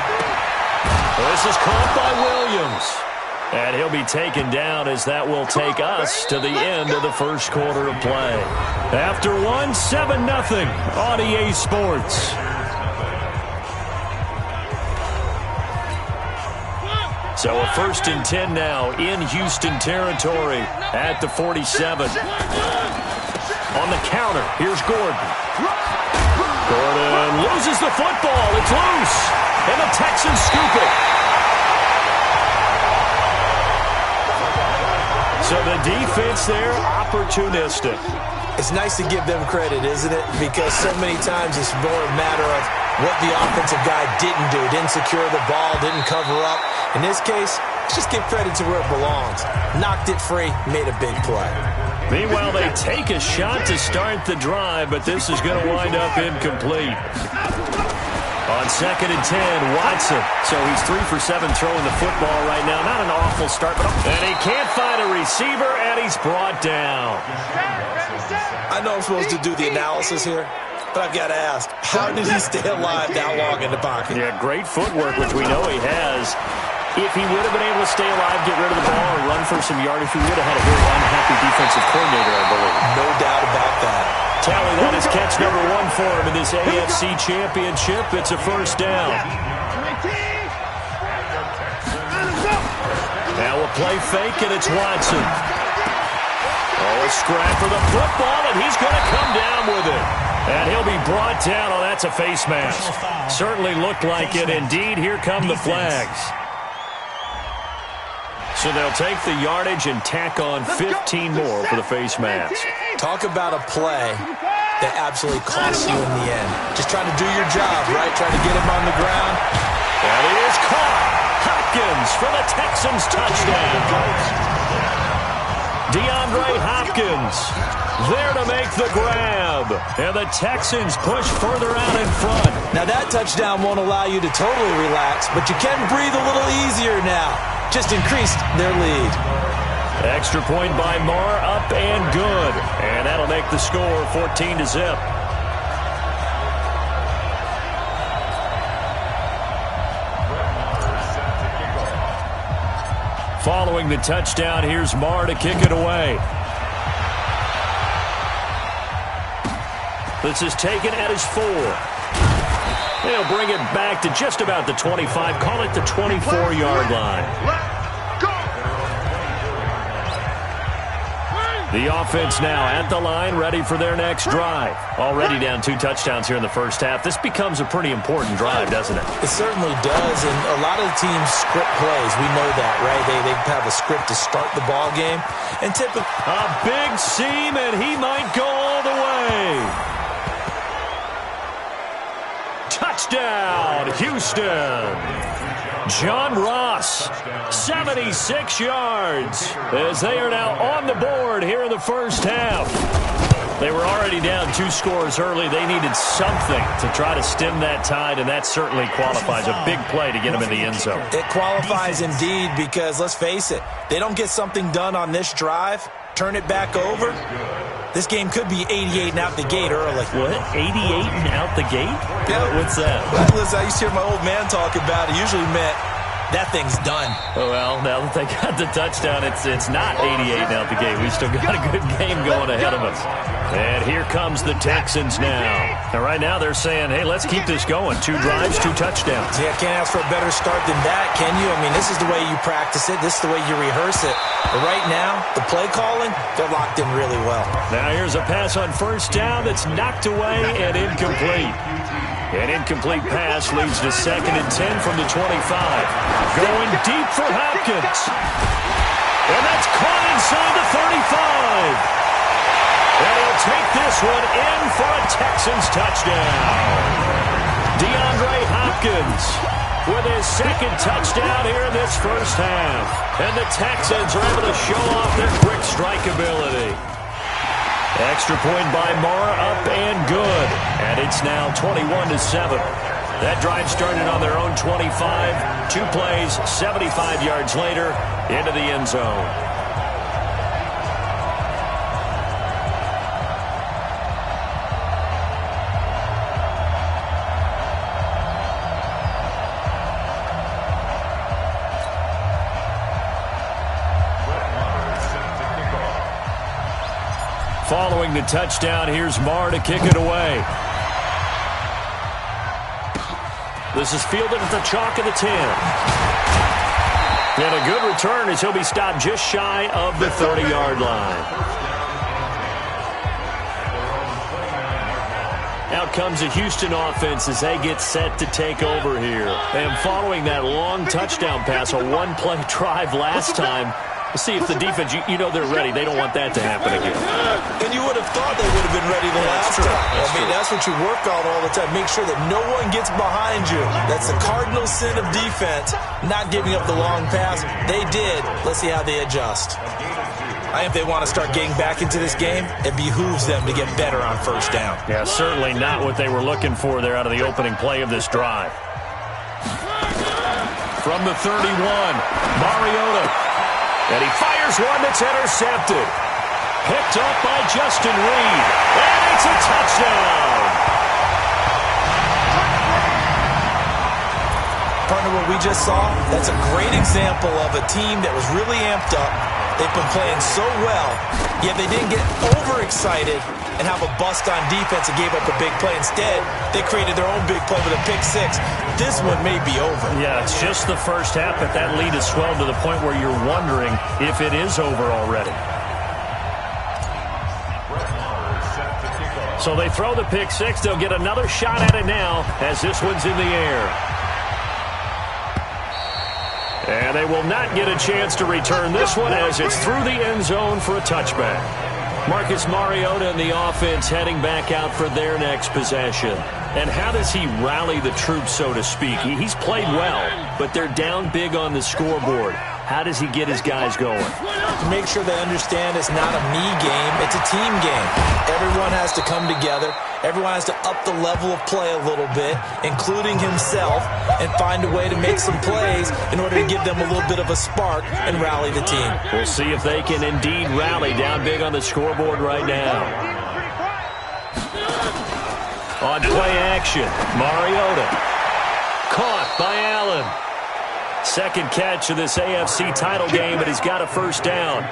This is caught by Williams. And he'll be taken down as that will take us to the end of the first quarter of play. After one, 7-0 on EA Sports. So a 1st and 10 now in Houston territory at the 47. On the counter, here's Gordon. Gordon loses the football. It's loose. And the Texans scoop it. So the defense there, opportunistic. It's nice to give them credit, isn't it? Because so many times it's more a matter of what the offensive guy didn't do. Didn't secure the ball, didn't cover up. In this case, just give credit to where it belongs. Knocked it free, made a big play. Meanwhile, they take a shot to start the drive, but this is going to wind up incomplete. On 2nd and 10, Watson. So he's 3 for 7 throwing the football right now. Not an awful start, and he can't find a receiver, and he's brought down. I know I'm supposed to do the analysis here, but I've got to ask, how did he stay alive that long in the pocket? Yeah, great footwork, which we know he has. If he would have been able to stay alive, get rid of the ball, or run for some yardage, he would have had a very unhappy defensive coordinator, I believe. No doubt about that. Tally, that is catch number 1 for him in this AFC Championship. It's a first down. Now a play fake, and it's Watson. Oh, a scrap for the football, and he's going to come down with it. And he'll be brought down. Oh, that's a face mask. Certainly looked like it. Indeed, here come the flags. So they'll take the yardage and tack on 15 more for the face mask. Talk about a play that absolutely costs you in the end. Just trying to do your job, right? Trying to get him on the ground. And he is caught. Hopkins for the Texans touchdown. DeAndre Hopkins there to make the grab. And the Texans push further out in front. Now that touchdown won't allow you to totally relax, but you can breathe a little easier now. Just increased their lead. Extra point by Marr, up and good. And that'll make the score 14-0. Following the touchdown, here's Marr to kick it away. This is taken at his 4. They'll bring it back to just about the 25. Call it the 24-yard line. The offense now at the line, ready for their next drive. Already down 2 touchdowns here in the first half. This becomes a pretty important drive, doesn't it? It certainly does, and a lot of the teams script plays. We know that, right? They have a script to start the ball game. And typically, a big seam, and he might go all the way. Touchdown, Houston. John Ross, 76 yards, as they are now on the board here in the first half. They were already down 2 scores early. They needed something to try to stem that tide, and that certainly qualifies. A big play to get them in the end zone. It qualifies indeed because, let's face it, they don't get something done on this drive, turn it back over, this game could be 88 and out the gate early. What? 88 and out the gate? Yeah. What's that? Listen, I used to hear my old man talk about it. Usually meant that thing's done. Oh, well, now that they got the touchdown, it's not 88 and out the gate. We still got a good game going ahead of us. And here comes the Texans now. And right now they're saying, hey, let's keep this going. 2 drives, 2 touchdowns. Yeah, can't ask for a better start than that, can you? I mean, this is the way you practice it. This is the way you rehearse it. But right now, the play calling, they're locked in really well. Now here's a pass on first down that's knocked away and incomplete. An incomplete pass leads to 2nd and 10 from the 25. Going deep for Hopkins. And that's caught inside the 35. And he'll take this one in for a Texans touchdown. DeAndre Hopkins with his 2nd touchdown here in this first half. And the Texans are able to show off their quick strike ability. Extra point by Mara, up and good. And it's now 21-7. That drive started on their own 25. 2 plays, 75 yards later, into the end zone. Following the touchdown, here's Marr to kick it away. This is fielded at the chalk of the 10. And a good return as he'll be stopped just shy of the 30-yard line. Out comes the Houston offense as they get set to take over here. And following that long touchdown pass, a 1-play drive last time, we'll see if the defense, you know they're ready. They don't want that to happen again. And you would have thought they would have been ready the last time. I mean, that's what you work on all the time. Make sure that no one gets behind you. That's the cardinal sin of defense, not giving up the long pass. They did. Let's see how they adjust. If they want to start getting back into this game, it behooves them to get better on first down. Yeah, certainly not what they were looking for there out of the opening play of this drive. From the 31, Mariota. And he fires one that's intercepted. Picked up by Justin Reed. And it's a touchdown. Partner, what we just saw, that's a great example of a team that was really amped up. They've been playing so well, yet they didn't get overexcited and have a bust on defense and gave up a big play. Instead, they created their own big play with a pick 6. This one may be over. Yeah, it's just the first half, but that lead has swelled to the point where you're wondering if it is over already. So they throw the pick 6. They'll get another shot at it now as this one's in the air. And they will not get a chance to return this one as it's through the end zone for a touchback. Marcus Mariota and the offense heading back out for their next possession. And how does he rally the troops, so to speak? He's played well, but they're down big on the scoreboard. How does he get his guys going? Make sure they understand it's not a me game, it's a team game. Everyone has to come together. Everyone has to up the level of play a little bit, including himself, and find a way to make some plays in order to give them a little bit of a spark and rally the team. We'll see if they can indeed rally down big on the scoreboard right now. On play action, Mariota. Caught by Allen. Second catch of this AFC title game, and he's got a first down.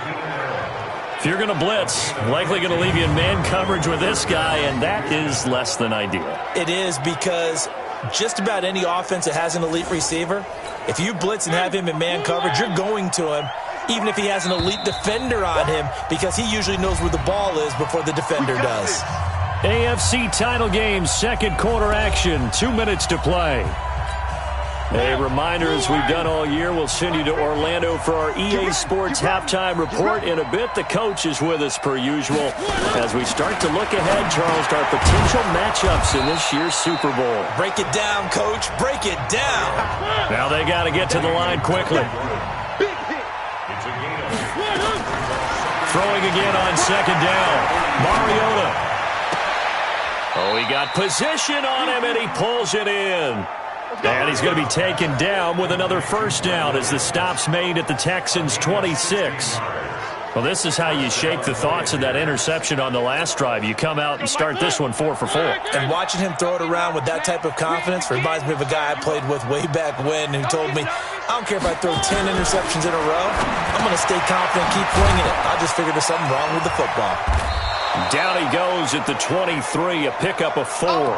If you're going to blitz, likely going to leave you in man coverage with this guy, and that is less than ideal. It is, because just about any offense that has an elite receiver, if you blitz and have him in man coverage, you're going to him, even if he has an elite defender on him, because he usually knows where the ball is before the defender does. AFC title game, second quarter action, 2 minutes to play. A reminder, as we've done all year, we'll send you to Orlando for our EA Sports halftime report in a bit. The coach is with us per usual as we start to look ahead, Charles, to our potential matchups in this year's Super Bowl. Break it down, Coach. Break it down. Now they got to get to the line quickly. Throwing again on second down. Mariota. Oh, he got position on him, and he pulls it in. And he's going to be taken down with another first down as the stop's made at the Texans' 26. Well, this is how you shake the thoughts of that interception on the last drive. You come out and start this one 4 for 4. And watching him throw it around with that type of confidence reminds me of a guy I played with way back when who told me, I don't care if I throw 10 interceptions in a row. I'm going to stay confident, keep winging it. I just figured there's something wrong with the football. Down he goes at the 23, a pickup of 4.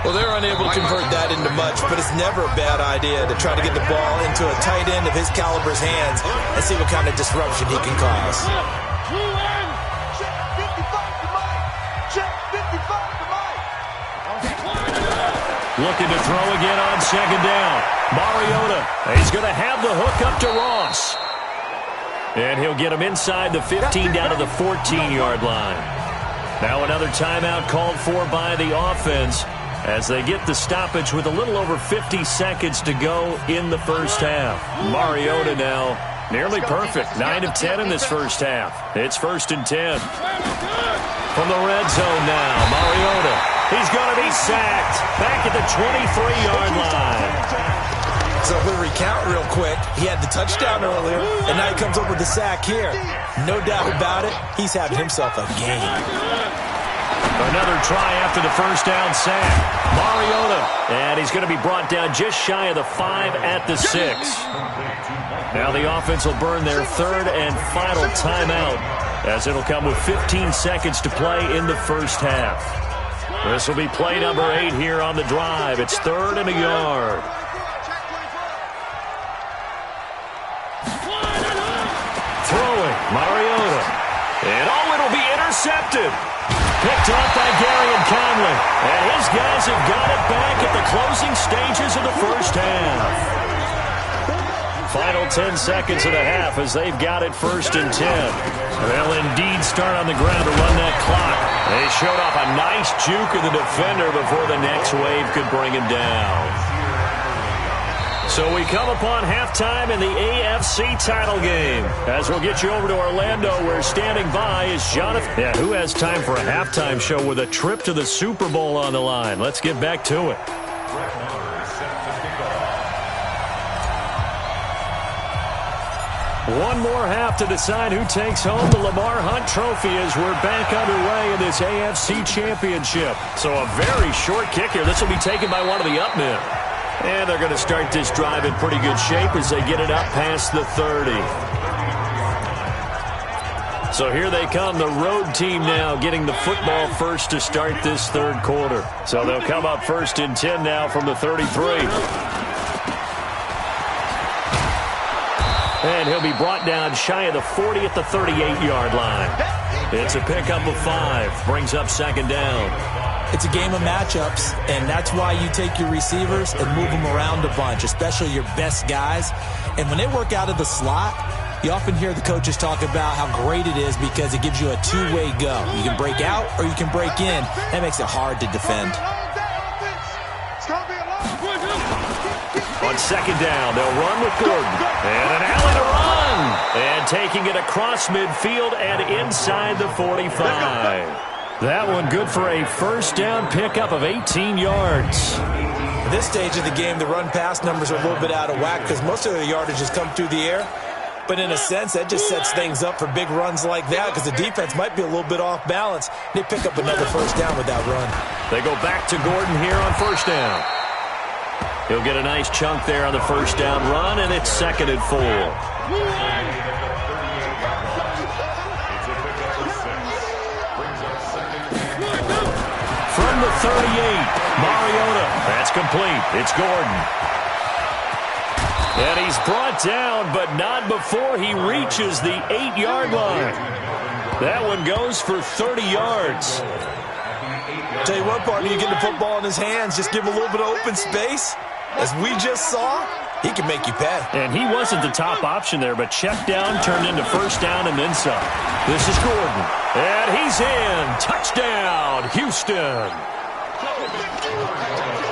Well, they're unable to convert that into much, but it's never a bad idea to try to get the ball into a tight end of his caliber's hands and see what kind of disruption he can cause. Looking to throw again on second down. Mariota. He's going to have the hook up to Ross. And he'll get him inside the 15 down to the 14-yard line. Now another timeout called for by the offense as they get the stoppage with a little over 50 seconds to go in the first half. Mariota now nearly perfect. 9 of 10 in this first half. It's 1st and 10. From the red zone now, Mariota. He's going to be sacked back at the 23-yard line. So if we recount real quick, he had the touchdown earlier, and now he comes up with the sack here. No doubt about it, he's having himself a game. Another try after the first down sack. Mariota. And he's going to be brought down just shy of the 5 at the 6. Now the offense will burn their third and final timeout as it'll come with 15 seconds to play in the first half. This will be play number 8 here on the drive. It's 3rd and a yard. Throwing, Mariota. And it'll be intercepted. Picked off by Garyon Conley. And his guys have got it back at the closing stages of the first half. Final 10 seconds of the half as they've got it 1st and 10. They'll indeed start on the ground to run that clock. They showed off a nice juke of the defender before the next wave could bring him down. So we come upon halftime in the AFC title game. As we'll get you over to Orlando, where standing by is Jonathan. Yeah, who has time for a halftime show with a trip to the Super Bowl on the line? Let's get back to it. One more half to decide who takes home the Lamar Hunt Trophy as we're back underway in this AFC Championship. So a very short kick here. This will be taken by one of the up men. And they're going to start this drive in pretty good shape as they get it up past the 30. So here they come, the road team now getting the football first to start this third quarter. So they'll come up 1st and 10 now from the 33. And he'll be brought down shy of the 40 at the 38-yard line. It's a pickup of 5, brings up 2nd down. It's a game of matchups, and that's why you take your receivers and move them around a bunch, especially your best guys. And when they work out of the slot, you often hear the coaches talk about how great it is because it gives you a two-way go. You can break out or you can break in. That makes it hard to defend. On 2nd down, they'll run with Gordon. And an alley to run. And taking it across midfield and inside the 45. That one good for a first down pickup of 18 yards. At this stage of the game, the run-pass numbers are a little bit out of whack because most of the yardage has come through the air. But in a sense, that just sets things up for big runs like that because the defense might be a little bit off balance. They pick up another first down with that run. They go back to Gordon here on first down. He'll get a nice chunk there on the first down run, and it's 2nd and 4. From the 38, Mariota. That's complete. It's Gordon. And he's brought down, but not before he reaches the 8-yard line. That one goes for 30 yards. Tell you what, partner, you get the football in his hands, just give him a little bit of open space. As we just saw, he can make you pay. And he wasn't the top option there, but check down turned into first down and then some. This is Gordon. And he's in. Touchdown, Houston.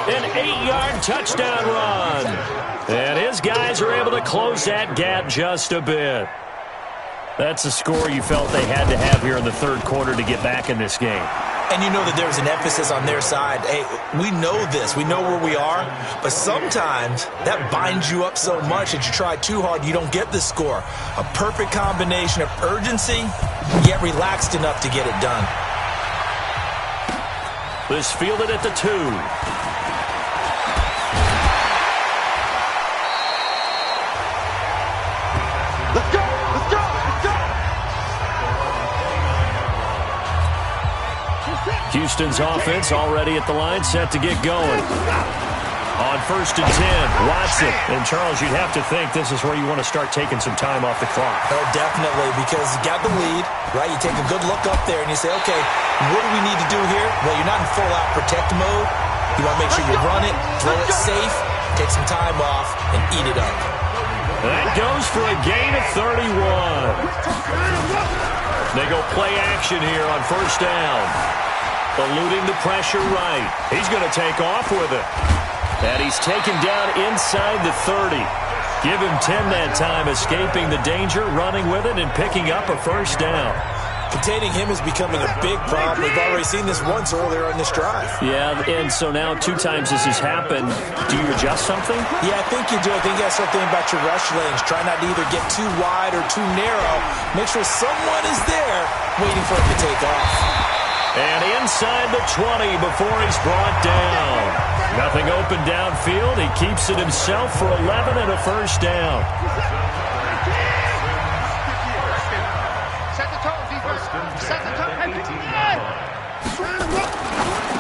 An 8-yard touchdown run. And his guys are able to close that gap just a bit. That's a score you felt they had to have here in the third quarter to get back in this game. And you know that there's an emphasis on their side. Hey, we know this. We know where we are. But sometimes that binds you up so much that you try too hard, you don't get the score. A perfect combination of urgency, yet relaxed enough to get it done. This fielded at the 2. Houston's offense already at the line, set to get going. On 1st and 10, Watson. And Charles, you'd have to think this is where you want to start taking some time off the clock. Oh, definitely, because you got the lead, right? You take a good look up there and you say, okay, what do we need to do here? Well, you're not in full-out protect mode. You want to make sure you run it, throw it safe, take some time off, and eat it up. That goes for a gain of 31. They go play action here on 1st down. Eluding the pressure right. He's going to take off with it. And he's taken down inside the 30. Give him 10 that time, escaping the danger, running with it, and picking up a 1st down. Containing him is becoming a big problem. We've already seen this once earlier on this drive. Yeah, and so now 2 times this has happened. Do you adjust something? Yeah, I think you do. I think you got something about your rush lanes. Try not to either get too wide or too narrow. Make sure someone is there waiting for him to take off. And inside the 20 before he's brought down. Nothing open downfield. He keeps it himself for 11 and a 1st down.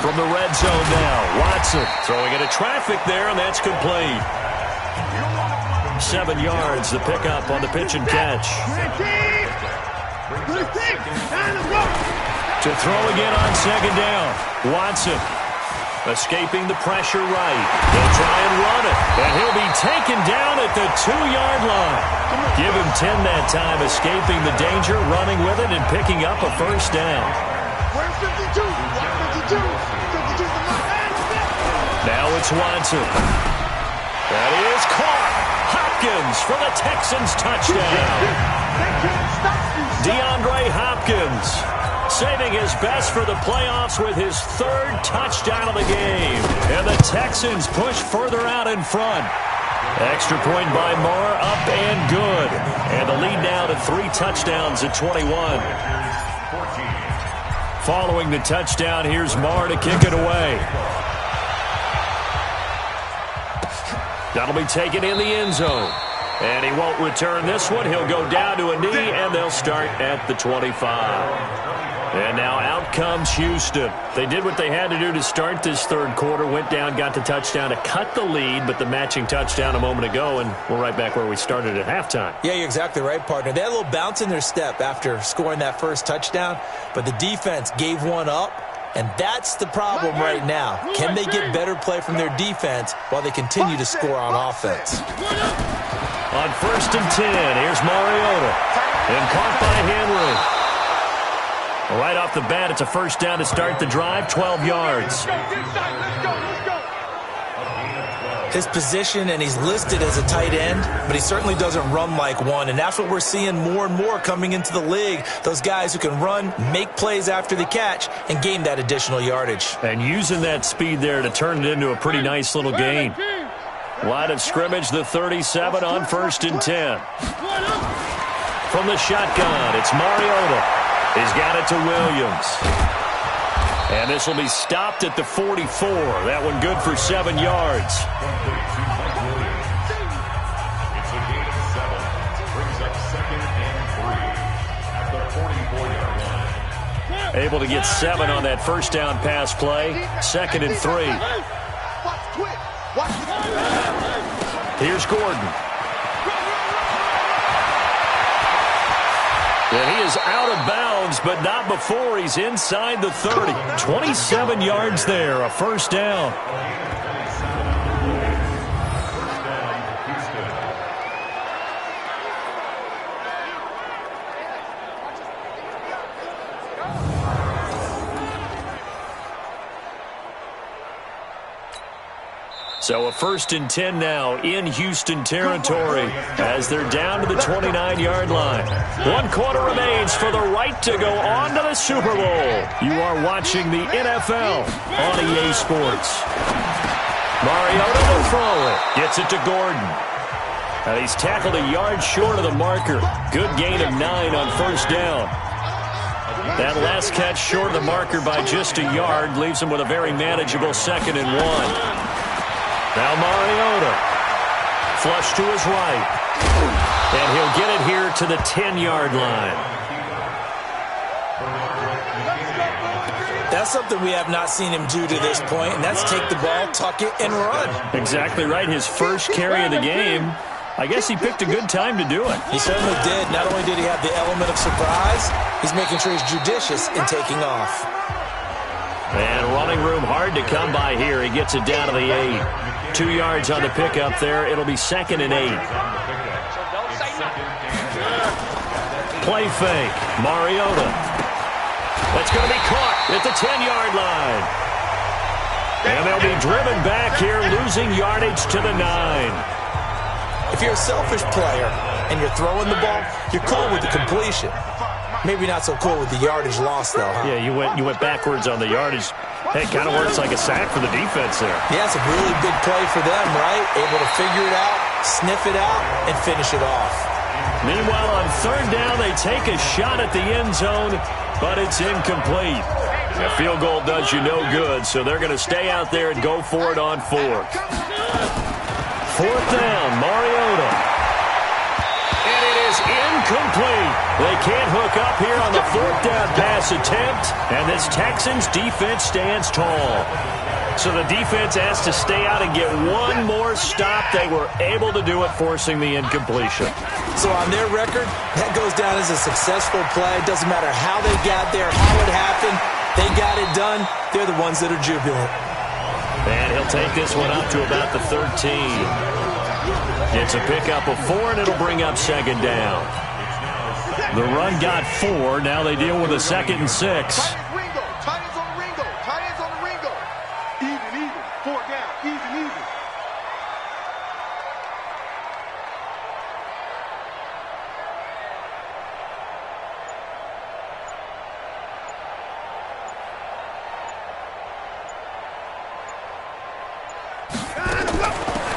From the red zone now, Watson throwing into traffic there, and that's complete. 7 yards, the pickup on the pitch and catch. To throw again on 2nd down. Watson escaping the pressure right. They'll try and run it. And he'll be taken down at the 2-yard line. Give him 10 that time, escaping the danger, running with it, and picking up a 1st down. Now it's Watson. That is caught. Hopkins for the Texans touchdown. DeAndre Hopkins saving his best for the playoffs with his 3rd touchdown of the game. And the Texans push further out in front. Extra point by Marr, up and good. And the lead now to 3 touchdowns at 21. Following the touchdown, here's Marr to kick it away. That'll be taken in the end zone. And he won't return this one. He'll go down to a knee, and they'll start at the 25. And now out comes Houston. They did what they had to do to start this third quarter. Went down, got the touchdown to cut the lead, but the matching touchdown a moment ago, and we're right back where we started at halftime. Yeah, you're exactly right, partner. They had a little bounce in their step after scoring that first touchdown, but the defense gave one up, and that's the problem right now. Can they get better play from their defense while they continue to score on offense? On 1st and 10, here's Mariota. And caught by Henry. Right off the bat, it's a 1st down to start the drive, 12 yards. His position, and he's listed as a tight end, but he certainly doesn't run like one, and that's what we're seeing more and more coming into the league. Those guys who can run, make plays after the catch, and gain that additional yardage. And using that speed there to turn it into a pretty nice little gain. Line of scrimmage, the 37 on 1st and 10. From the shotgun, it's Mariota. He's got it to Williams. And this will be stopped at the 44. That one good for 7 yards. It's a gain of 7. Brings up 2nd and 3 at the 44-yard line. Able to get 7 on that 1st down pass play. 2nd and 3. Here's Gordon. And he is out of bounds, but not before he's inside the 30. 27 yards there, a 1st down. So a 1st and 10 now in Houston territory as they're down to the 29-yard line. 1 quarter remains for the right to go on to the Super Bowl. You are watching the NFL on EA Sports. Mariota will throw it. Gets it to Gordon. And he's tackled a yard short of the marker. Good gain of 9 on 1st down. That last catch short of the marker by just a yard leaves him with a very manageable 2nd and 1. Now Mariota, flush to his right, and he'll get it here to the 10-yard line. That's something we have not seen him do to this point, and that's take the ball, tuck it, and run. Exactly right. His first carry of the game. I guess he picked a good time to do it. He certainly did. Not only did he have the element of surprise, he's making sure he's judicious in taking off. And running room hard to come by here. He gets it down to the 8. 2 yards on the pickup there. It'll be 2nd and 8. Play fake. Mariota. That's going to be caught at the 10-yard line. And they'll be driven back here, losing yardage to the 9. If you're a selfish player and you're throwing the ball, you're cool with the completion. Maybe not so cool with the yardage loss, though, huh? Yeah, you went backwards on the yardage. Hey, it kind of works like a sack for the defense there. Yeah, it's a really big play for them, right? Able to figure it out, sniff it out, and finish it off. Meanwhile, on 3rd down, they take a shot at the end zone, but it's incomplete. A field goal does you no good, so they're going to stay out there and go for it on 4th. 4th down, Mariota. And it is incomplete. They can't hook up here on the 4th down pass attempt, and this Texans defense stands tall. So the defense has to stay out and get one more stop. They were able to do it, forcing the incompletion. So on their record, that goes down as a successful play. It doesn't matter how they got there, how it happened. They got it done. They're the ones that are jubilant. And he'll take this one up to about the 13. It's a pickup of 4, and it'll bring up 2nd down. The run got 4. Now they deal with a 2nd and 6. Titans on the Ringo. Titans on the Ringo. Even. 4 down. Even.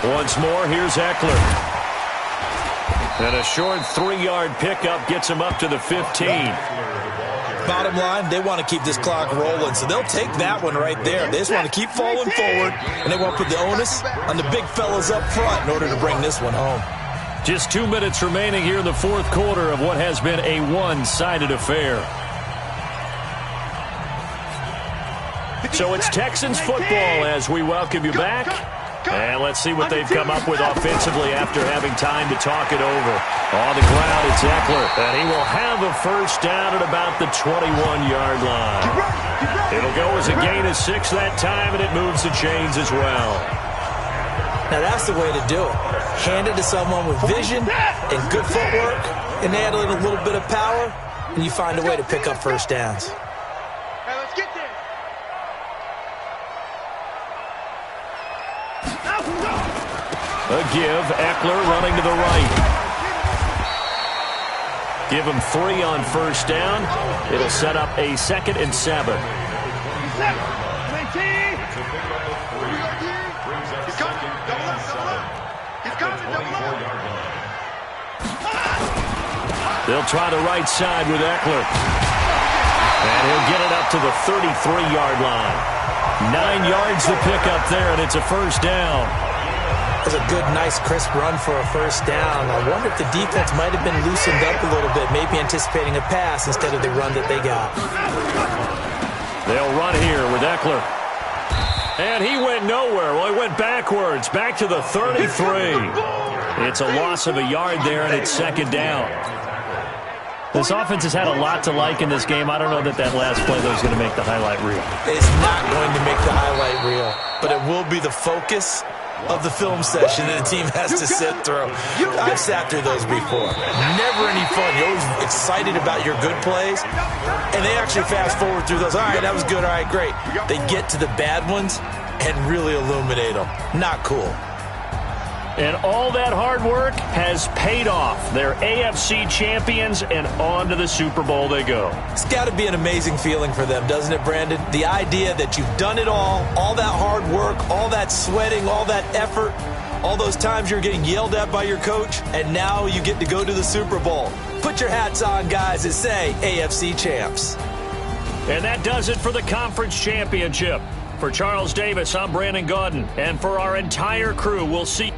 Once more, here's Eckler. And a short 3-yard pickup gets him up to the 15. Bottom line, they want to keep this clock rolling, so they'll take that one right there. They just want to keep falling forward, and they want to put the onus on the big fellas up front in order to bring this one home. Just 2 minutes remaining here in the 4th quarter of what has been a one-sided affair. So it's Texans football as we welcome you back. And let's see what they've come up with offensively after having time to talk it over. On the ground, it's Eckler. And he will have a 1st down at about the 21-yard line. It'll go as a gain of 6 that time, and it moves the chains as well. Now that's the way to do it. Hand it to someone with vision and good footwork, and add in a little bit of power, and you find a way to pick up 1st downs. Now let's get there. A give, Eckler running to the right. Give him 3 on 1st down. It'll set up a 2nd and 7. They'll try the right side with Eckler. And he'll get it up to the 33-yard line. 9 yards to pick up there, and it's a 1st down. That's a good, nice, crisp run for a 1st down. I wonder if the defense might have been loosened up a little bit, maybe anticipating a pass instead of the run that they got. They'll run here with Eckler. And he went nowhere. Well, he went backwards, back to the 33. It's a loss of a yard there, and it's 2nd down. This offense has had a lot to like in this game. I don't know that last play, though, is going to make the highlight reel. It's not going to make the highlight reel, but it will be the focus of the film session that the team has to sit through. I've sat through those before. Never any fun. You're always excited about your good plays, and they actually fast forward through those. All right, that was good. All right, great. They get to the bad ones, and really illuminate them. Not cool. And all that hard work has paid off. They're AFC champions, and on to the Super Bowl they go. It's got to be an amazing feeling for them, doesn't it, Brandon? The idea that you've done it all that hard work, all that sweating, all that effort, all those times you're getting yelled at by your coach, and now you get to go to the Super Bowl. Put your hats on, guys, and say AFC champs. And that does it for the conference championship. For Charles Davis, I'm Brandon Gaudin. And for our entire crew, we'll see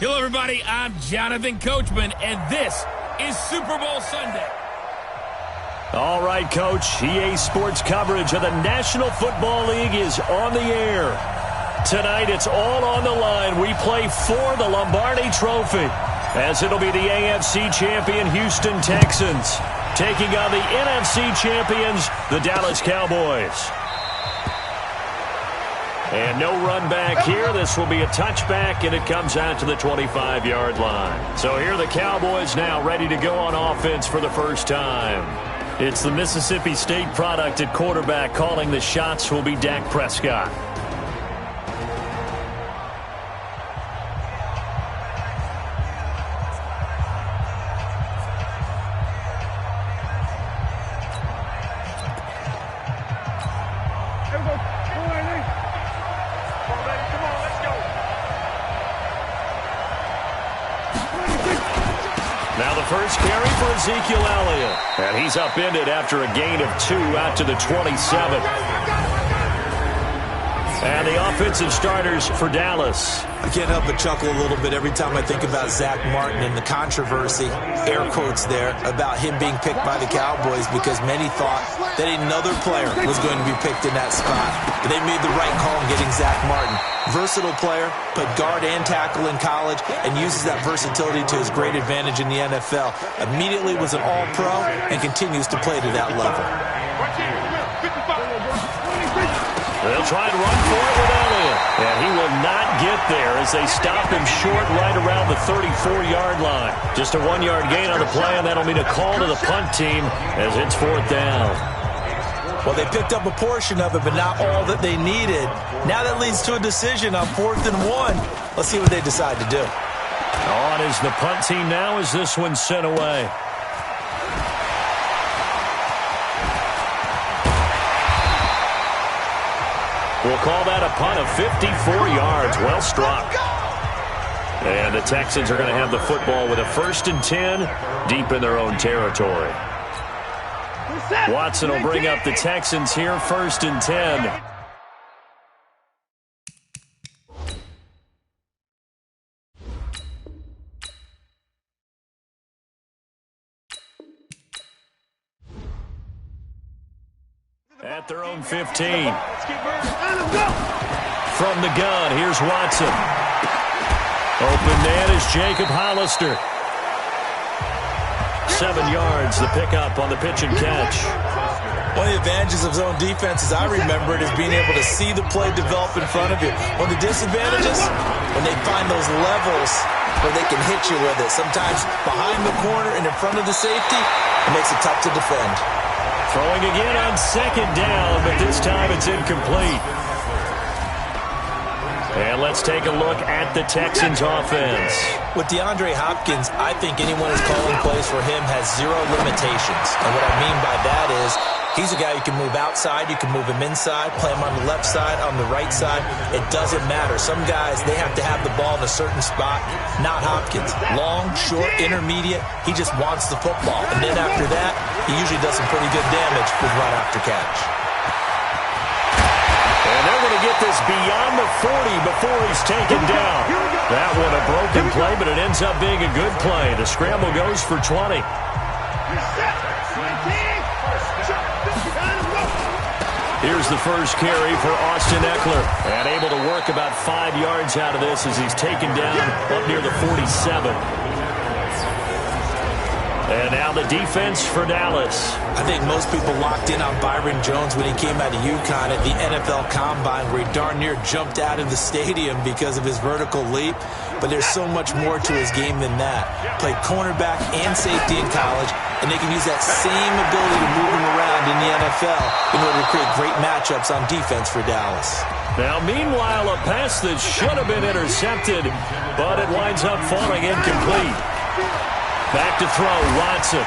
Hello, everybody. I'm Jonathan Coachman, and this is Super Bowl Sunday. All right, Coach. EA Sports coverage of the National Football League is on the air. Tonight, it's all on the line. We play for the Lombardi Trophy, as it'll be the AFC champion Houston Texans taking on the NFC champions, the Dallas Cowboys. And no run back here. This will be a touchback, and it comes out to the 25-yard line. So here are the Cowboys now ready to go on offense for the first time. It's the Mississippi State product at quarterback. Calling the shots will be Dak Prescott. First carry for Ezekiel Elliott. And he's upended after a gain of 2 out to the 27. And the offensive starters for Dallas. I can't help but chuckle a little bit every time I think about Zach Martin and the controversy, air quotes there, about him being picked by the Cowboys because many thought that another player was going to be picked in that spot. But they made the right call in getting Zach Martin. Versatile player, played guard and tackle in college, and uses that versatility to his great advantage in the NFL. Immediately was an all-pro and continues to play to that level. They'll try and run for it with Elliott. And he will not get there as they stop him short right around the 34-yard line. Just a 1-yard gain on the play, and that'll mean a call to the punt team as it's 4th down. Well, they picked up a portion of it, but not all that they needed. Now that leads to a decision on 4th and 1. Let's see what they decide to do. On is the punt team now as this one's sent away. We'll call that a punt of 54 yards. Well struck. And the Texans are going to have the football with a 1st and 10 deep in their own territory. Watson will bring up the Texans here, 1st and 10. At their own 15. From the gun, here's Watson. Open man is Jacob Hollister. 7 yards, the pickup on the pitch and catch. One of the advantages of zone defense, as I remember it, is being able to see the play develop in front of you. One of the disadvantages, when they find those levels where they can hit you with it. Sometimes behind the corner and in front of the safety, it makes it tough to defend. Throwing again on 2nd down, but this time it's incomplete. And let's take a look at the Texans offense. With DeAndre Hopkins, I think anyone who's calling plays for him has 0 limitations. And what I mean by that is he's a guy you can move outside, you can move him inside, play him on the left side, on the right side. It doesn't matter. Some guys, they have to have the ball in a certain spot. Not Hopkins. Long, short, intermediate. He just wants the football. And then after that, he usually does some pretty good damage with run after catch. And they're going to get this beyond the 40 before he's taken down. That one a broken play, but it ends up being a good play. The scramble goes for 20. Here's the first carry for Austin Eckler. And able to work about 5 yards out of this as he's taken down up near the 47. And now the defense for Dallas. I think most people locked in on Byron Jones when he came out of UConn at the NFL Combine, where he darn near jumped out of the stadium because of his vertical leap. But there's so much more to his game than that. Played cornerback and safety in college, and they can use that same ability to move him around in the NFL in order to create great matchups on defense for Dallas. Now, meanwhile, a pass that should have been intercepted, but it winds up falling incomplete. Back to throw, Watson.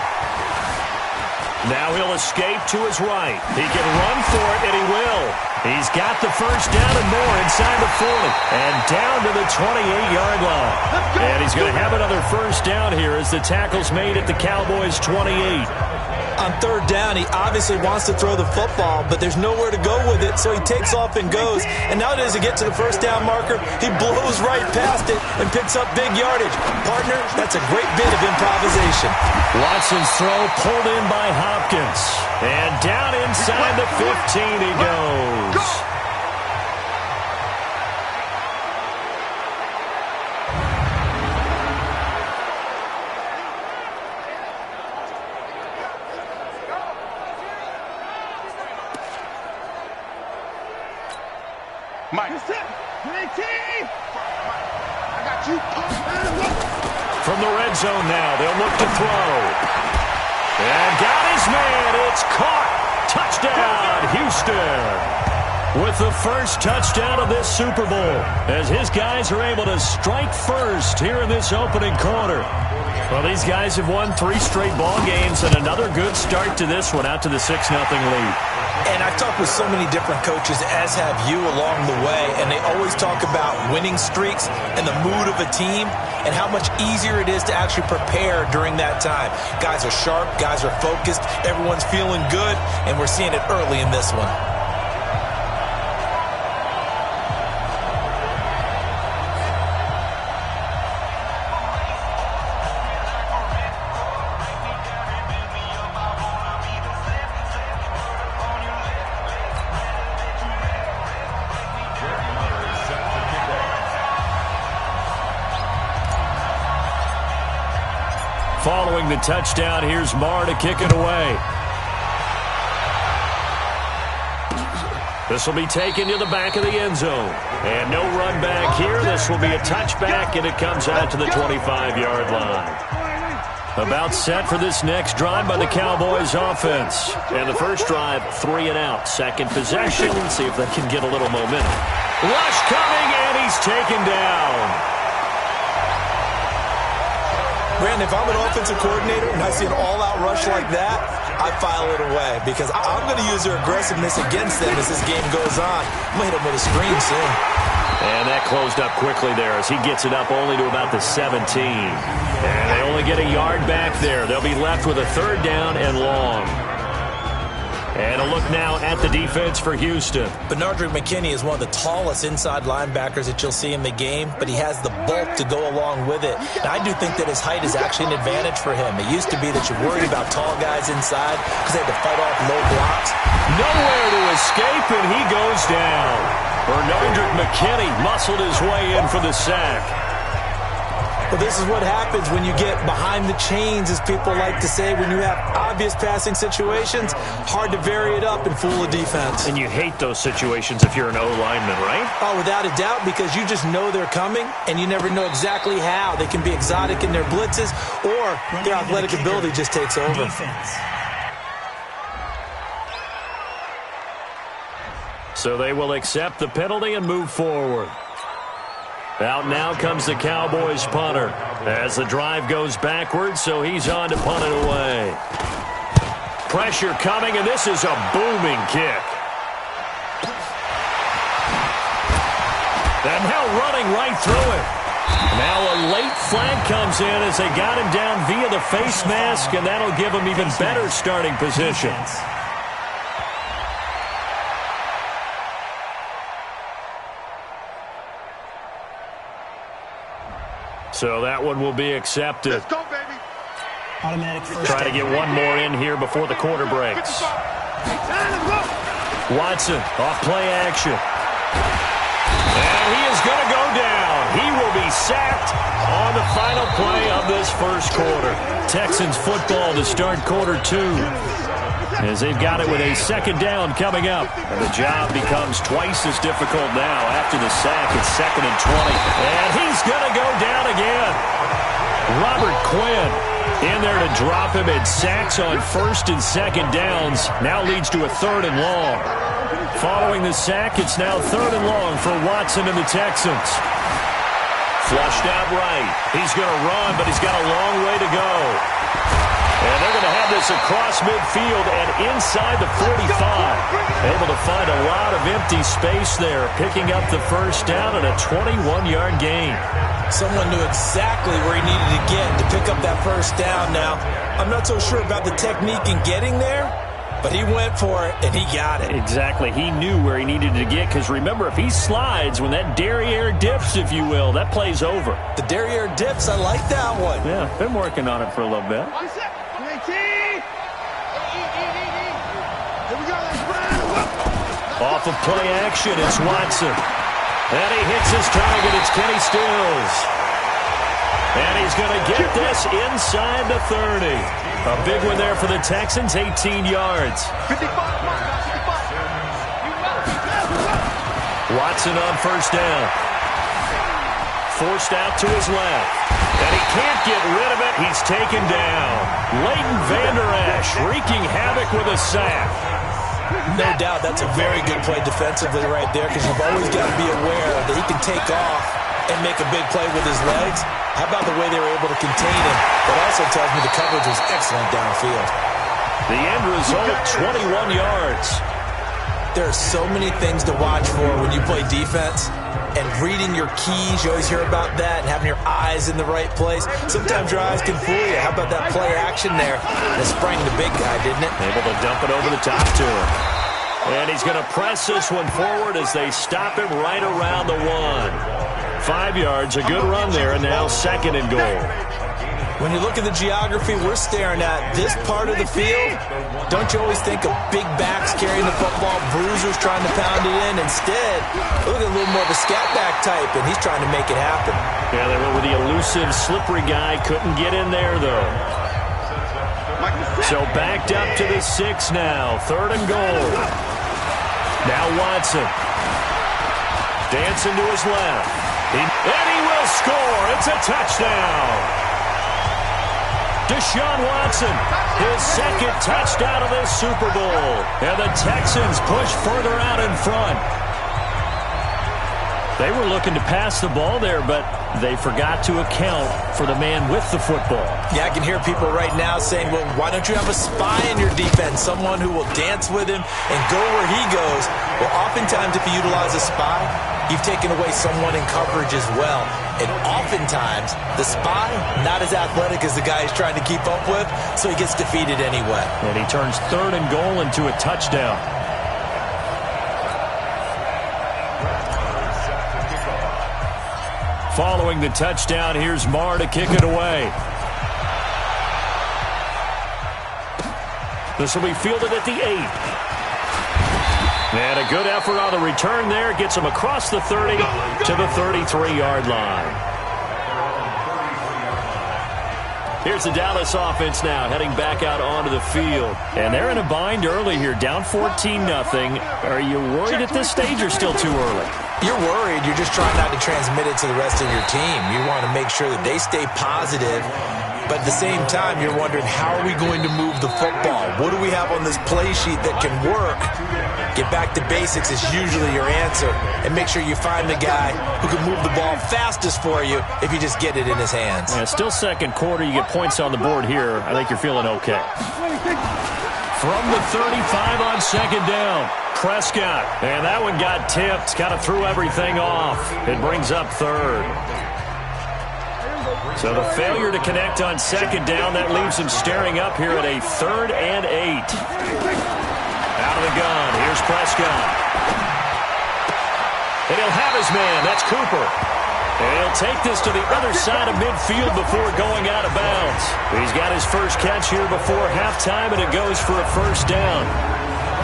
Now he'll escape to his right. He can run for it, and he will. He's got the first down and more inside the 40. And down to the 28-yard line. And he's going to have another first down here as the tackle's made at the Cowboys' 28. On third down, he obviously wants to throw the football, but there's nowhere to go with it, so he takes off and goes. And now does he get to the first down marker? He blows right past it and picks up big yardage. Partner, that's a great bit of improvisation. Watson's throw pulled in by Hopkins. And down inside the 15 he goes. Mike. I got you. From the red zone now, they'll look to throw. And got his man. It's caught. Touchdown, Houston. With the first touchdown of this Super Bowl, as his guys are able to strike first here in this opening quarter. Well, these guys have won 3 straight ball games, and another good start to this one, out to the 6-0 lead. And I've talked with so many different coaches, as have you, along the way, and they always talk about winning streaks and the mood of a team and how much easier it is to actually prepare during that time. Guys are sharp, guys are focused, everyone's feeling good, and we're seeing it early in this one. Following the touchdown, here's Marr to kick it away. This will be taken to the back of the end zone. And no run back here. This will be a touchback, and it comes out to the 25-yard line. About set for this next drive by the Cowboys offense. And the first drive, 3 and out. Second possession. See if they can get a little momentum. Rush coming, and he's taken down. Brandon, if I'm an offensive coordinator and I see an all-out rush like that, I file it away because I'm going to use their aggressiveness against them as this game goes on. I'm going to hit them with a screen soon. And that closed up quickly there as he gets it up only to about the 17. And they only get a yard back there. They'll be left with a third down and long. And a look now at the defense for Houston. Benardrick McKinney is one of the tallest inside linebackers that you'll see in the game, but he has the bulk to go along with it. And I do think that his height is actually an advantage for him. It used to be that you're worried about tall guys inside because they had to fight off low blocks. Nowhere to escape, and he goes down. Benardrick McKinney muscled his way in for the sack. Well, this is what happens when you get behind the chains, as people like to say. When you have obvious passing situations, hard to vary it up and fool a defense. And you hate those situations if you're an O-lineman, right? Oh, without a doubt, because you just know they're coming, and you never know exactly how. They can be exotic in their blitzes, or their athletic ability just takes over. Defense. So they will accept the penalty and move forward. Out now comes the Cowboys punter as the drive goes backwards, so he's on to punt it away. Pressure coming, and this is a booming kick. And now running right through it. Now a late flag comes in as they got him down via the face mask, and that'll give him even better starting position. So that one will be accepted. Let's go, baby. Automatic first. Try to get one more in here before the quarter breaks. Watson off play action. And he is going to go down. He will be sacked on the final play of this first quarter. Texans football to start quarter 2. As they've got it with a second down coming up. And the job becomes twice as difficult now after the sack. It's 2nd and 20. And he's going to go down again. Robert Quinn in there to drop him. And sacks on 1st and 2nd downs. Now leads to a 3rd and long. Following the sack, it's now 3rd and long for Watson and the Texans. Flushed out right. He's going to run, but he's got a long way to go. And they're going to have this across midfield and inside the 45. Able to find a lot of empty space there, picking up the first down and a 21-yard gain. Someone knew exactly where he needed to get to pick up that first down. Now, I'm not so sure about the technique in getting there, but he went for it, and he got it. Exactly. He knew where he needed to get, because remember, if he slides, when that derriere dips, if you will, that play's over. The derriere dips, I like that one. Yeah, been working on it for a little bit. Off of play action, it's Watson. And he hits his target. It's Kenny Stills. And he's going to get this inside the 30. A big one there for the Texans, 18 yards. Watson on first down. Forced out to his left. And he can't get rid of it. He's taken down. Leighton Vander Esch wreaking havoc with a sack. No doubt that's a very good play defensively right there, because you've always got to be aware that he can take off and make a big play with his legs. How about the way they were able to contain him? That also tells me the coverage was excellent downfield. The end result, 21 yards. There are so many things to watch for when you play defense. And reading your keys, you always hear about that, and having your eyes in the right place. Sometimes your eyes can fool you. How about that play action there? That sprang the big guy, didn't it? Able to dump it over the top to him. And he's going to press this one forward as they stop him right around the 1. 5 yards, a good run there, and now second and goal. When you look at the geography we're staring at, this part of the field, don't you always think of big backs carrying the football, bruisers trying to pound it in? Instead, look at a little more of a scat back type, and he's trying to make it happen. Yeah, they went with the elusive, slippery guy. Couldn't get in there, though. So backed up to the 6 now. Third and goal. Now Watson. Dancing to his left. And he will score. It's a touchdown. Deshaun Watson, his second touchdown of this Super Bowl. And the Texans push further out in front. They were looking to pass the ball there, but they forgot to account for the man with the football. Yeah, I can hear people right now saying, well, why don't you have a spy in your defense, someone who will dance with him and go where he goes? Well, oftentimes if you utilize a spy, you've taken away someone in coverage as well. And oftentimes, the spy, not as athletic as the guy he's trying to keep up with, so he gets defeated anyway. And he turns third and goal into a touchdown. Following the touchdown, here's Marr to kick it away. This will be fielded at the 8. And a good effort on the return there. Gets him across the 30 to the 33-yard line. Here's the Dallas offense now heading back out onto the field. And they're in a bind early here, down 14-0. Are you worried at this stage or still too early? You're worried. You're just trying not to transmit it to the rest of your team. You want to make sure that they stay positive. But at the same time, you're wondering, how are we going to move the football? What do we have on this play sheet that can work? Get back to basics is usually your answer. And make sure you find the guy who can move the ball fastest for you if you just get it in his hands. Yeah, still second quarter. You get points on the board here. I think you're feeling okay. From the 35 on second down, Prescott. And that one got tipped. Kind of threw everything off. It brings up third. So the failure to connect on second down, that leaves him staring up here at a 3rd and 8. Out of the gun, here's Prescott. And he'll have his man, that's Cooper. And he'll take this to the other side of midfield before going out of bounds. He's got his first catch here before halftime, and it goes for a first down.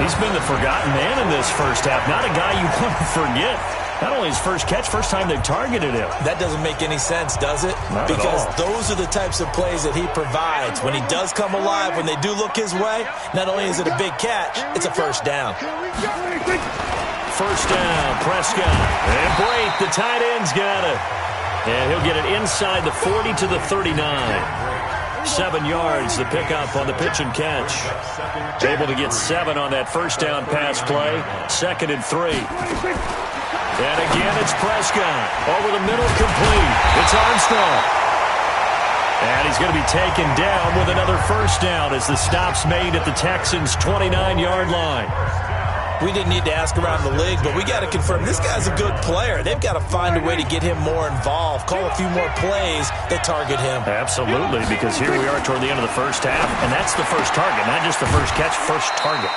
He's been the forgotten man in this first half, not a guy you want to forget. Not only his first catch, first time they've targeted him. That doesn't make any sense, does it? Not because at all. Those are the types of plays that he provides. When he does come alive, when they do look his way, not only is it a big catch, it's a first down. First down, Prescott. And Brate, the tight end's got it. And he'll get it inside the 40 to the 39. 7 yards, the pickup on the pitch and catch. Able to get 7 on that first down pass play. 2nd and 3. And again, it's Prescott. Over the middle, complete. It's Armstrong. And he's going to be taken down with another first down as the stop's made at the Texans' 29-yard line. We didn't need to ask around the league, but we got to confirm this guy's a good player. They've got to find a way to get him more involved, call a few more plays that target him. Absolutely, because here we are toward the end of the first half, and that's the first target, not just the first catch, first target.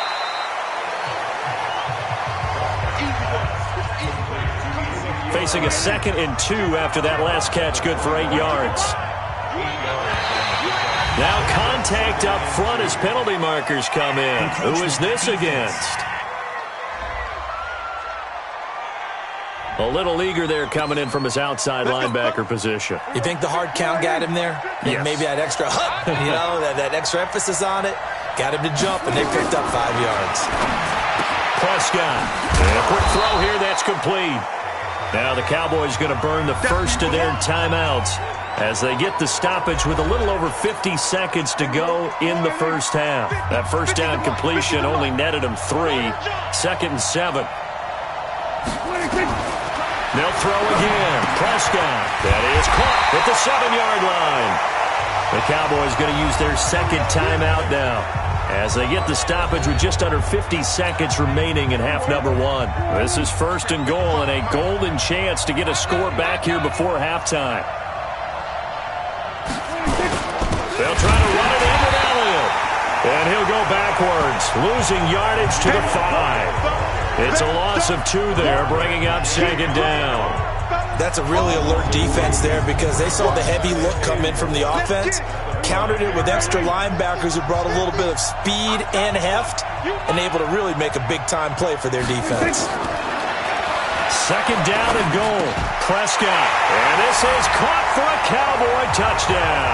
Facing a 2nd and 2 after that last catch, good for 8 yards. Now contact up front as penalty markers come in. Who is this against? A little eager there coming in from his outside linebacker position. You think the hard count got him there? Yes. Maybe that extra that extra emphasis on it got him to jump, and they picked up 5 yards. Prescott. And a quick throw here that's complete. Now the Cowboys going to burn the first of their timeouts as they get the stoppage with a little over 50 seconds to go in the first half. That first down completion only netted them 3. 2nd and 7. They'll throw again. Prescott. That is caught at the 7-yard line. The Cowboys going to use their second timeout now as they get the stoppage with just under 50 seconds remaining in half number 1. This is 1st and goal and a golden chance to get a score back here before halftime. They'll try to run it in with Elliott. And he'll go backwards, losing yardage to the 5. It's a loss of 2 there, bringing up 2nd down. That's a really alert defense there because they saw the heavy look come in from the offense, countered it with extra linebackers who brought a little bit of speed and heft, and able to really make a big-time play for their defense. 2nd down and goal. Prescott. And this is caught for a Cowboy touchdown.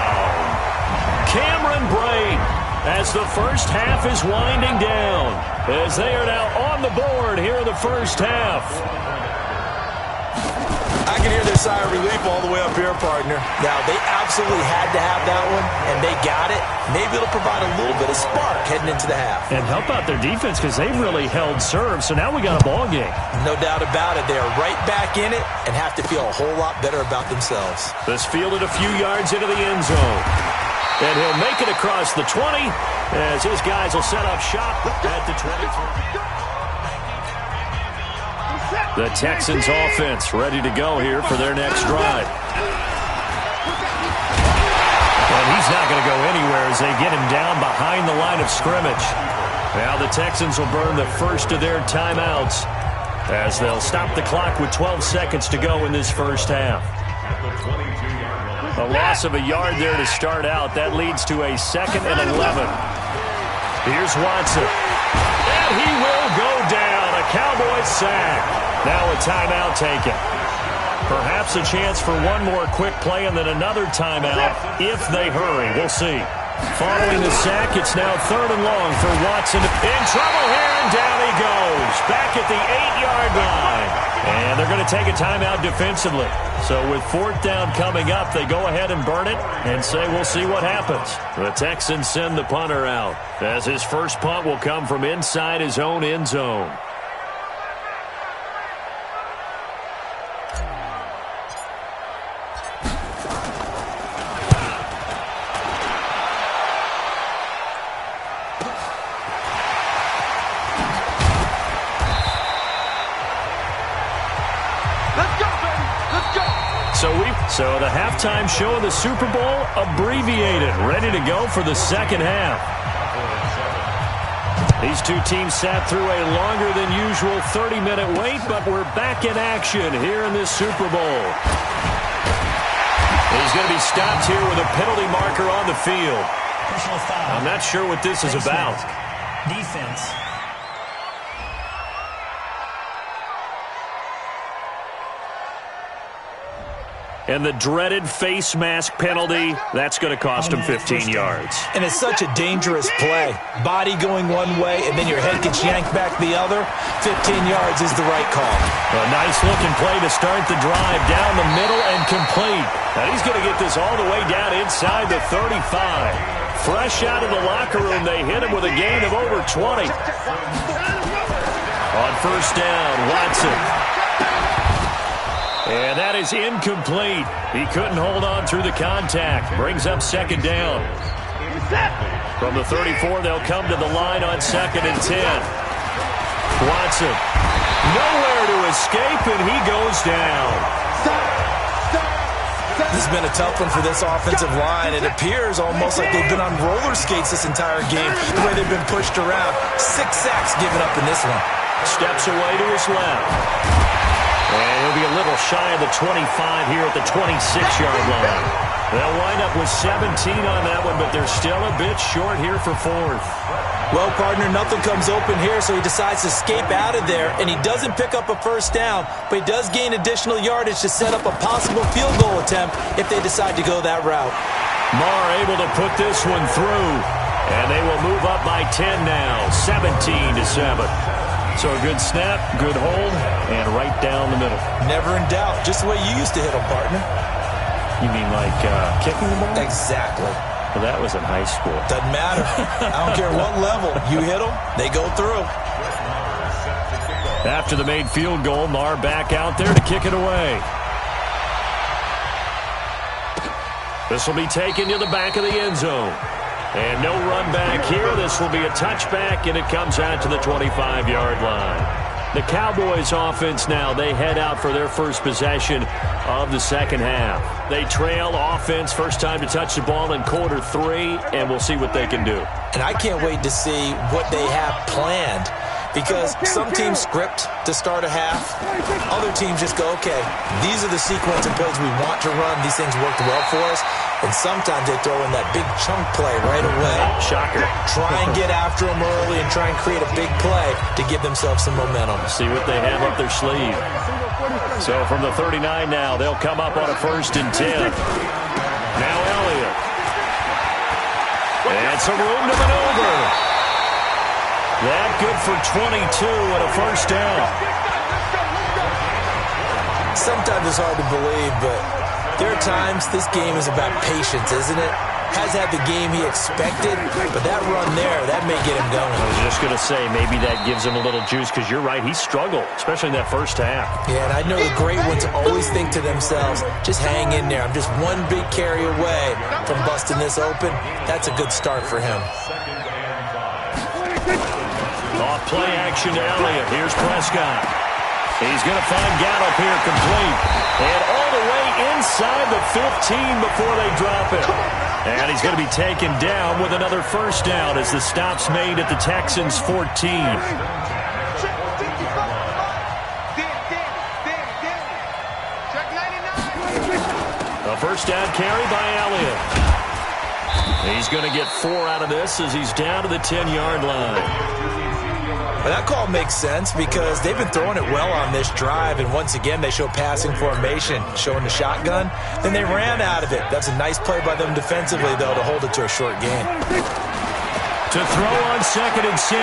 Cameron Brate as the first half is winding down, as they are now on the board here in the first half. I can hear their sigh of relief all the way up here, partner. Now, they absolutely had to have that one, and they got it. Maybe it'll provide a little bit of spark heading into the half. And help out their defense because they've really held serve, so now we got a ball game. No doubt about it. They are right back in it and have to feel a whole lot better about themselves. This fielded a few yards into the end zone. And he'll make it across the 20 as his guys will set up shop at the 23. The Texans offense ready to go here for their next drive. And he's not going to go anywhere as they get him down behind the line of scrimmage. Now the Texans will burn the first of their timeouts as they'll stop the clock with 12 seconds to go in this first half. A loss of a yard there to start out. That leads to a 2nd and 11. Here's Watson. And he will go down. A Cowboys sack. Now a timeout taken. Perhaps a chance for one more quick play and then another timeout if they hurry. We'll see. Following the sack, it's now 3rd and long for Watson. In trouble here, and down he goes. Back at the 8-yard line. And they're going to take a timeout defensively. So with 4th down coming up, they go ahead and burn it and say we'll see what happens. The Texans send the punter out as his first punt will come from inside his own end zone. So the halftime show of the Super Bowl abbreviated, ready to go for the second half. These two teams sat through a longer than usual 30-minute wait, but we're back in action here in this Super Bowl. He's going to be stopped here with a penalty marker on the field. Personal foul. I'm not sure what this is about. Defense. And the dreaded face mask penalty, that's going to cost him 15 yards. And it's such a dangerous play. Body going one way, and then your head gets yanked back the other. 15 yards is the right call. A nice-looking play to start the drive down the middle and complete. Now he's going to get this all the way down inside the 35. Fresh out of the locker room, they hit him with a gain of over 20. On 1st down, Watson. And that is incomplete. He couldn't hold on through the contact. Brings up 2nd down. From the 34, they'll come to the line on 2nd and 10. Watson, nowhere to escape, and he goes down. This has been a tough one for this offensive line. It appears almost like they've been on roller skates this entire game, the way they've been pushed around. 6 sacks given up in this one. Steps away to his left. And he'll be a little shy of the 25 here at the 26-yard line. They'll wind up with 17 on that one, but they're still a bit short here for 4th. Well, partner, nothing comes open here, so he decides to escape out of there, and he doesn't pick up a first down, but he does gain additional yardage to set up a possible field goal attempt if they decide to go that route. Marr able to put this one through, and they will move up by 10 now, 17-7. So a good snap, good hold, and right down the middle. Never in doubt, just the way you used to hit them, partner. You mean like kicking the ball? Exactly. Well, that was in high school. Doesn't matter. I don't care what level. You hit them, they go through. After the made field goal, Marr back out there to kick it away. This will be taken to the back of the end zone. And no run back here. This will be a touchback, and it comes out to the 25-yard line. The Cowboys offense now, they head out for their first possession of the second half. They trail offense, first time to touch the ball in quarter 3, and we'll see what they can do. And I can't wait to see what they have planned, because some teams script to start a half. Other teams just go, okay, these are the sequence of plays we want to run. These things worked well for us. And sometimes they throw in that big chunk play right away. Shocker. Try and get after them early and try and create a big play to give themselves some momentum. See what they have up their sleeve. So from the 39 now, they'll come up on a 1st and 10. Now Elliott. And some room to maneuver. That good for 22 and a first down. Sometimes it's hard to believe, but there are times this game is about patience, isn't it? Has had the game he expected, but that run there, that may get him going. I was just going to say, maybe that gives him a little juice, because you're right, he struggled, especially in that first half. Yeah, and I know the great ones always think to themselves, just hang in there. I'm just one big carry away from busting this open. That's a good start for him. Off play action to Elliott. Here's Prescott. He's going to find Gallup here complete. And all the way inside the 15 before they drop it. And he's going to be taken down with another first down as the stop's made at the Texans' 14. A first down carry by Elliott. He's going to get 4 out of this as he's down to the 10-yard line. Well, that call makes sense because they've been throwing it well on this drive, and once again they show passing formation, showing the shotgun. Then they ran out of it. That's a nice play by them defensively, though, to hold it to a short gain. To throw on 2nd and 6,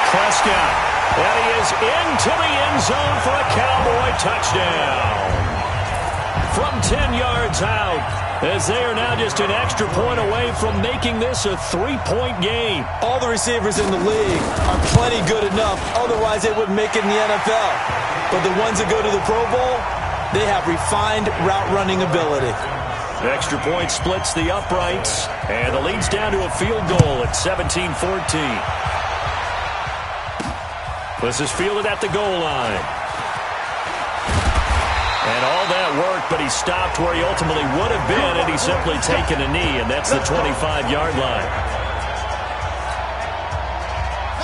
Prescott. And he is into the end zone for a Cowboy touchdown. From 10 yards out, as they are now just an extra point away from making this a 3-point game. All the receivers in the league are plenty good enough, otherwise they wouldn't make it in the NFL. But the ones that go to the Pro Bowl, they have refined route running ability. The extra point splits the uprights, and the lead's down to a field goal at 17-14. This is fielded at the goal line. And all that worked, but he stopped where he ultimately would have been had he simply taken a knee, and that's the 25-yard line.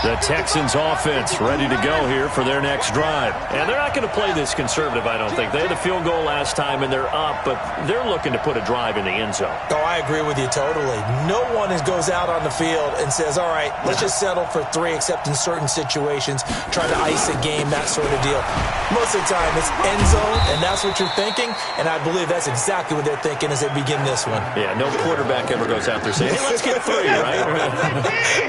The Texans offense ready to go here for their next drive. And they're not going to play this conservative, I don't think. They had the field goal last time, and they're up, but they're looking to put a drive in the end zone. Oh, I agree with you totally. No one goes out on the field and says, all right, let's just settle for 3, except in certain situations, try to ice a game, that sort of deal. Most of the time, it's end zone, and that's what you're thinking, and I believe that's exactly what they're thinking as they begin this one. Yeah, no quarterback ever goes out there saying, hey, let's get 3, right?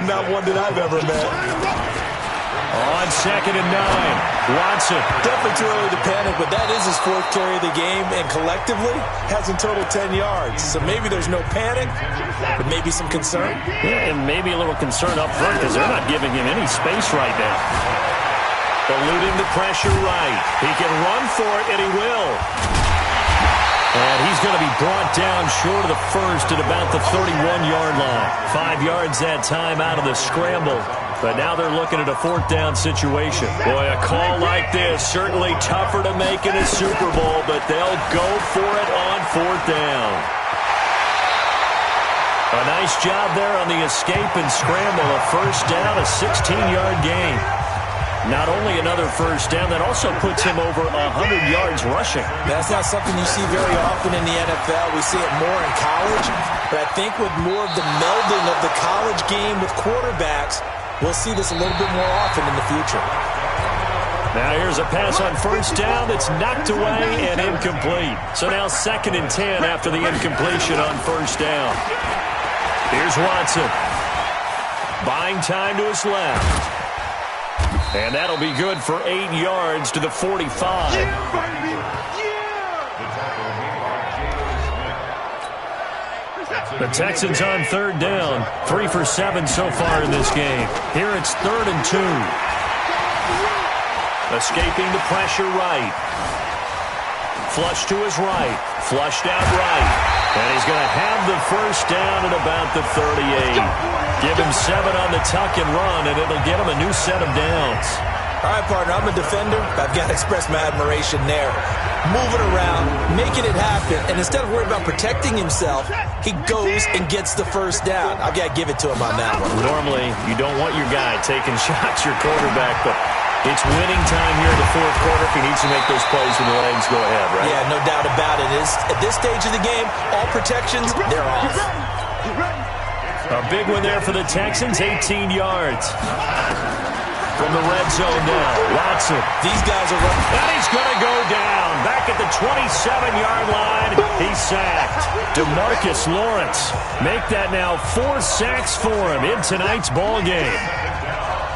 Not one that I've ever met. On 2nd and 9, Watson. Definitely too early to panic, but that is his 4th carry of the game, and collectively has in total 10 yards. So maybe there's no panic, but maybe some concern. Yeah, and maybe a little concern up front because they're not giving him any space right now. Eluding the pressure right. He can run for it, and he will. And he's going to be brought down short of the first at about the 31-yard line. 5 yards that time out of the scramble. But now they're looking at a 4th down situation. Boy, a call like this, certainly tougher to make in a Super Bowl, but they'll go for it on 4th down. A nice job there on the escape and scramble. A first down, a 16-yard gain. Not only another first down, that also puts him over 100 yards rushing. That's not something you see very often in the NFL. We see it more in college. But I think with more of the melding of the college game with quarterbacks, we'll see this a little bit more often in the future. Now here's a pass on first down that's knocked away and incomplete. So now 2nd and 10 after the incompletion on first down. Here's Watson. Buying time to his left. And that'll be good for 8 yards to the 45. Yeah, baby! Yeah! The Texans on 3rd down. 3 for 7 so far in this game. Here it's 3rd and 2. Escaping the pressure right. Flush to his right. Flushed out right. And he's going to have the first down at about the 38. Give him 7 on the tuck and run, and it'll get him a new set of downs. All right, partner, I'm a defender. I've got to express my admiration there. Moving around, making it happen, and instead of worrying about protecting himself, he goes and gets the first down. I've got to give it to him on that one. Normally, you don't want your guy taking shots, your quarterback, but it's winning time here in the 4th quarter. If he needs to make those plays with the legs, go ahead, right? Yeah, no doubt about it. At this stage of the game, all protections, they're off. A big one there for the Texans, 18 yards. From the red zone now, Watson. These guys are running. And he's going to go down. Back at the 27-yard line, he's sacked. DeMarcus Lawrence. Make that now 4 sacks for him in tonight's ball game.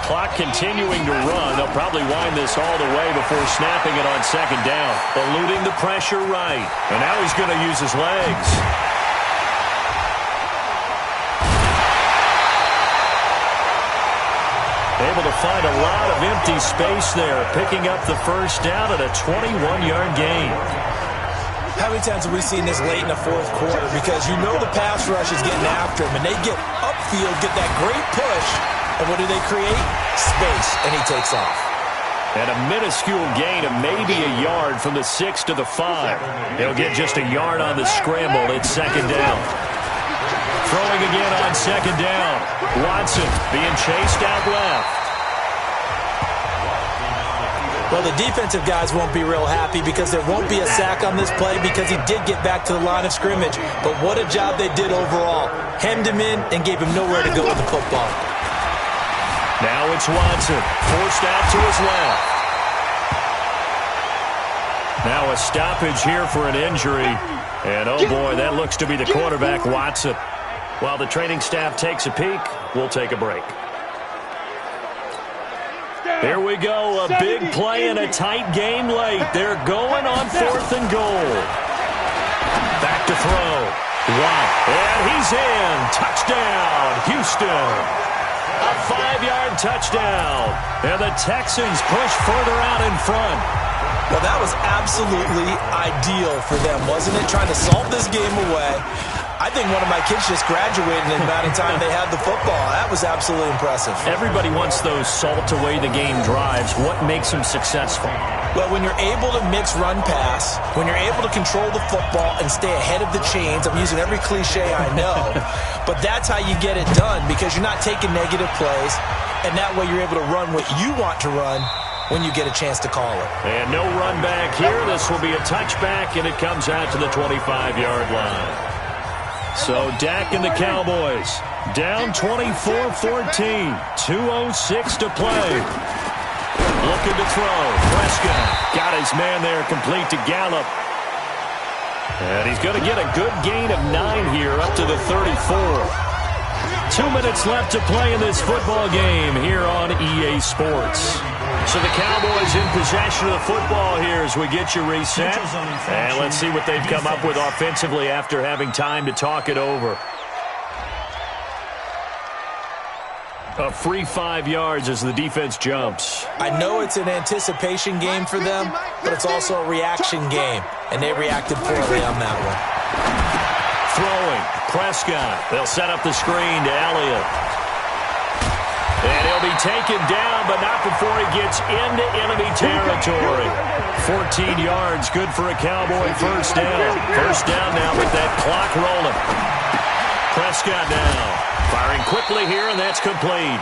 Clock continuing to run. They'll probably wind this all the way before snapping it on 2nd down. Eluding the pressure right. And now he's going to use his legs. Able to find a lot of empty space there, picking up the first down at a 21-yard gain. How many times have we seen this late in the 4th quarter? Because you know the pass rush is getting after him, and they get upfield, get that great push, and what do they create? Space, and he takes off. And a minuscule gain of maybe a yard from the 6 to the 5. He'll get just a yard on the scramble. It's 2nd down. Throwing again on 2nd down. Watson being chased out left. Well, the defensive guys won't be real happy because there won't be a sack on this play because he did get back to the line of scrimmage. But what a job they did overall. Hemmed him in and gave him nowhere to go with the football. Now it's Watson. Forced out to his left. Now a stoppage here for an injury. And, oh, boy, that looks to be the quarterback, Watson. While the training staff takes a peek, we'll take a break. Here we go, a big play in a tight game late. They're going on 4th and goal. Back to throw. Watt, and he's in. Touchdown, Houston. A 5-yard touchdown. And the Texans push further out in front. Well, that was absolutely ideal for them, wasn't it? Trying to solve this game away. I think one of my kids just graduated in the amount of time they had the football. That was absolutely impressive. Everybody wants those salt-away-the-game drives. What makes them successful? Well, when you're able to mix run-pass, when you're able to control the football and stay ahead of the chains, I'm using every cliche I know, but that's how you get it done because you're not taking negative plays, and that way you're able to run what you want to run when you get a chance to call it. And no run back here. This will be a touchback, and it comes out to the 25-yard line. So Dak and the Cowboys down 24-14, 2:06 to play. Looking to throw. Prescott got his man there complete to Gallup. And he's going to get a good gain of 9 here up to the 34. 2 minutes left to play in this football game here on EA Sports. So the Cowboys in possession of the football here as we get you reset. And let's see what they've come up with offensively after having time to talk it over. A free 5 yards as the defense jumps. I know it's an anticipation game for them, but it's also a reaction game, and they reacted poorly on that one. Throwing, Prescott. They'll set up the screen to Elliott. And he'll be taken down, but not before he gets into enemy territory. 14 yards, good for a Cowboy first down. First down now with that clock rolling. Prescott now firing quickly here, and that's complete.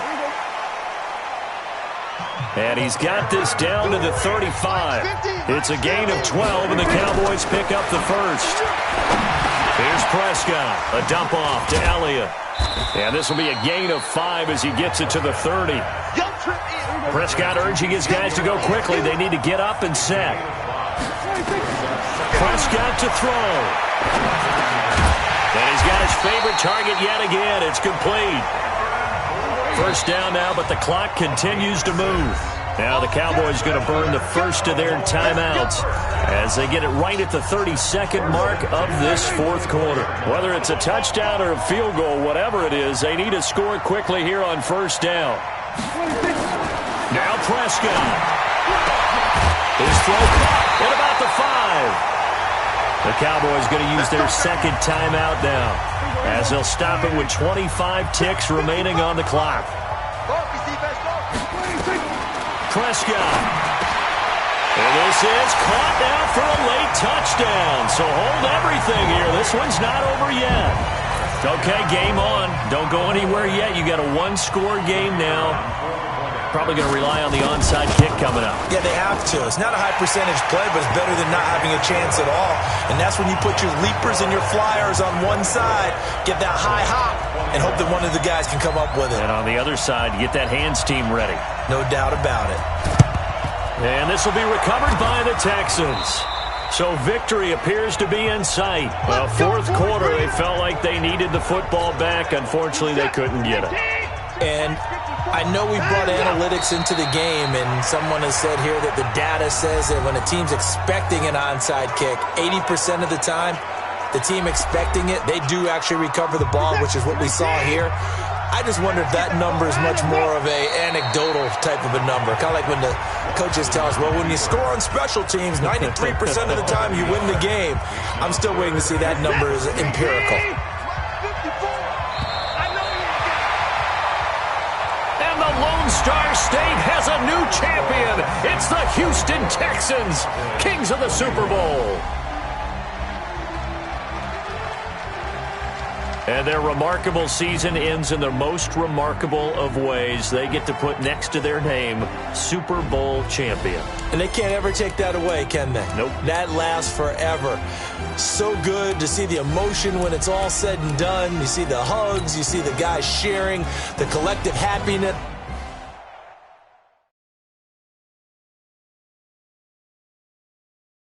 And he's got this down to the 35. It's a gain of 12, and the Cowboys pick up the first. Here's Prescott. A dump off to Elliott. And this will be a gain of 5 as he gets it to the 30. Prescott urging his guys to go quickly. They need to get up and set. Prescott to throw. And he's got his favorite target yet again. It's complete. First down now, but the clock continues to move. Now the Cowboys going to burn the first of their timeouts as they get it right at the 32nd mark of this fourth quarter. Whether it's a touchdown or a field goal, whatever it is, they need to score quickly here on first down. Now Prescott. His throw at about the 5. The Cowboys going to use their second timeout now as they'll stop it with 25 ticks remaining on the clock. Prescott. And this is caught now for a late touchdown. So hold everything here. This one's not over yet. Okay, game on. Don't go anywhere yet. You got a one-score game now. Probably going to rely on the onside kick coming up. Yeah, they have to. It's not a high-percentage play, but it's better than not having a chance at all. And that's when you put your leapers and your flyers on one side, get that high hop, and hope that one of the guys can come up with it. And on the other side, you get that hands team ready. No doubt about it. And this will be recovered by the Texans. So victory appears to be in sight. Well, fourth quarter, they felt like they needed the football back. Unfortunately, they couldn't get it. And I know we brought analytics into the game, and someone has said here that the data says that when a team's expecting an onside kick, 80% of the time, the team expecting it, they do actually recover the ball, which is what we saw here. I just wonder if that number is much more of a anecdotal type of a number. Kind of like when the coaches tell us, well, when you score on special teams, 93% of the time you win the game. I'm still waiting to see that number is empirical. And the Lone Star State has a new champion. It's the Houston Texans, kings of the Super Bowl. And their remarkable season ends in the most remarkable of ways. They get to put next to their name, Super Bowl champion. And they can't ever take that away, can they? Nope. That lasts forever. So good to see the emotion when it's all said and done. You see the hugs. You see the guys sharing, the collective happiness.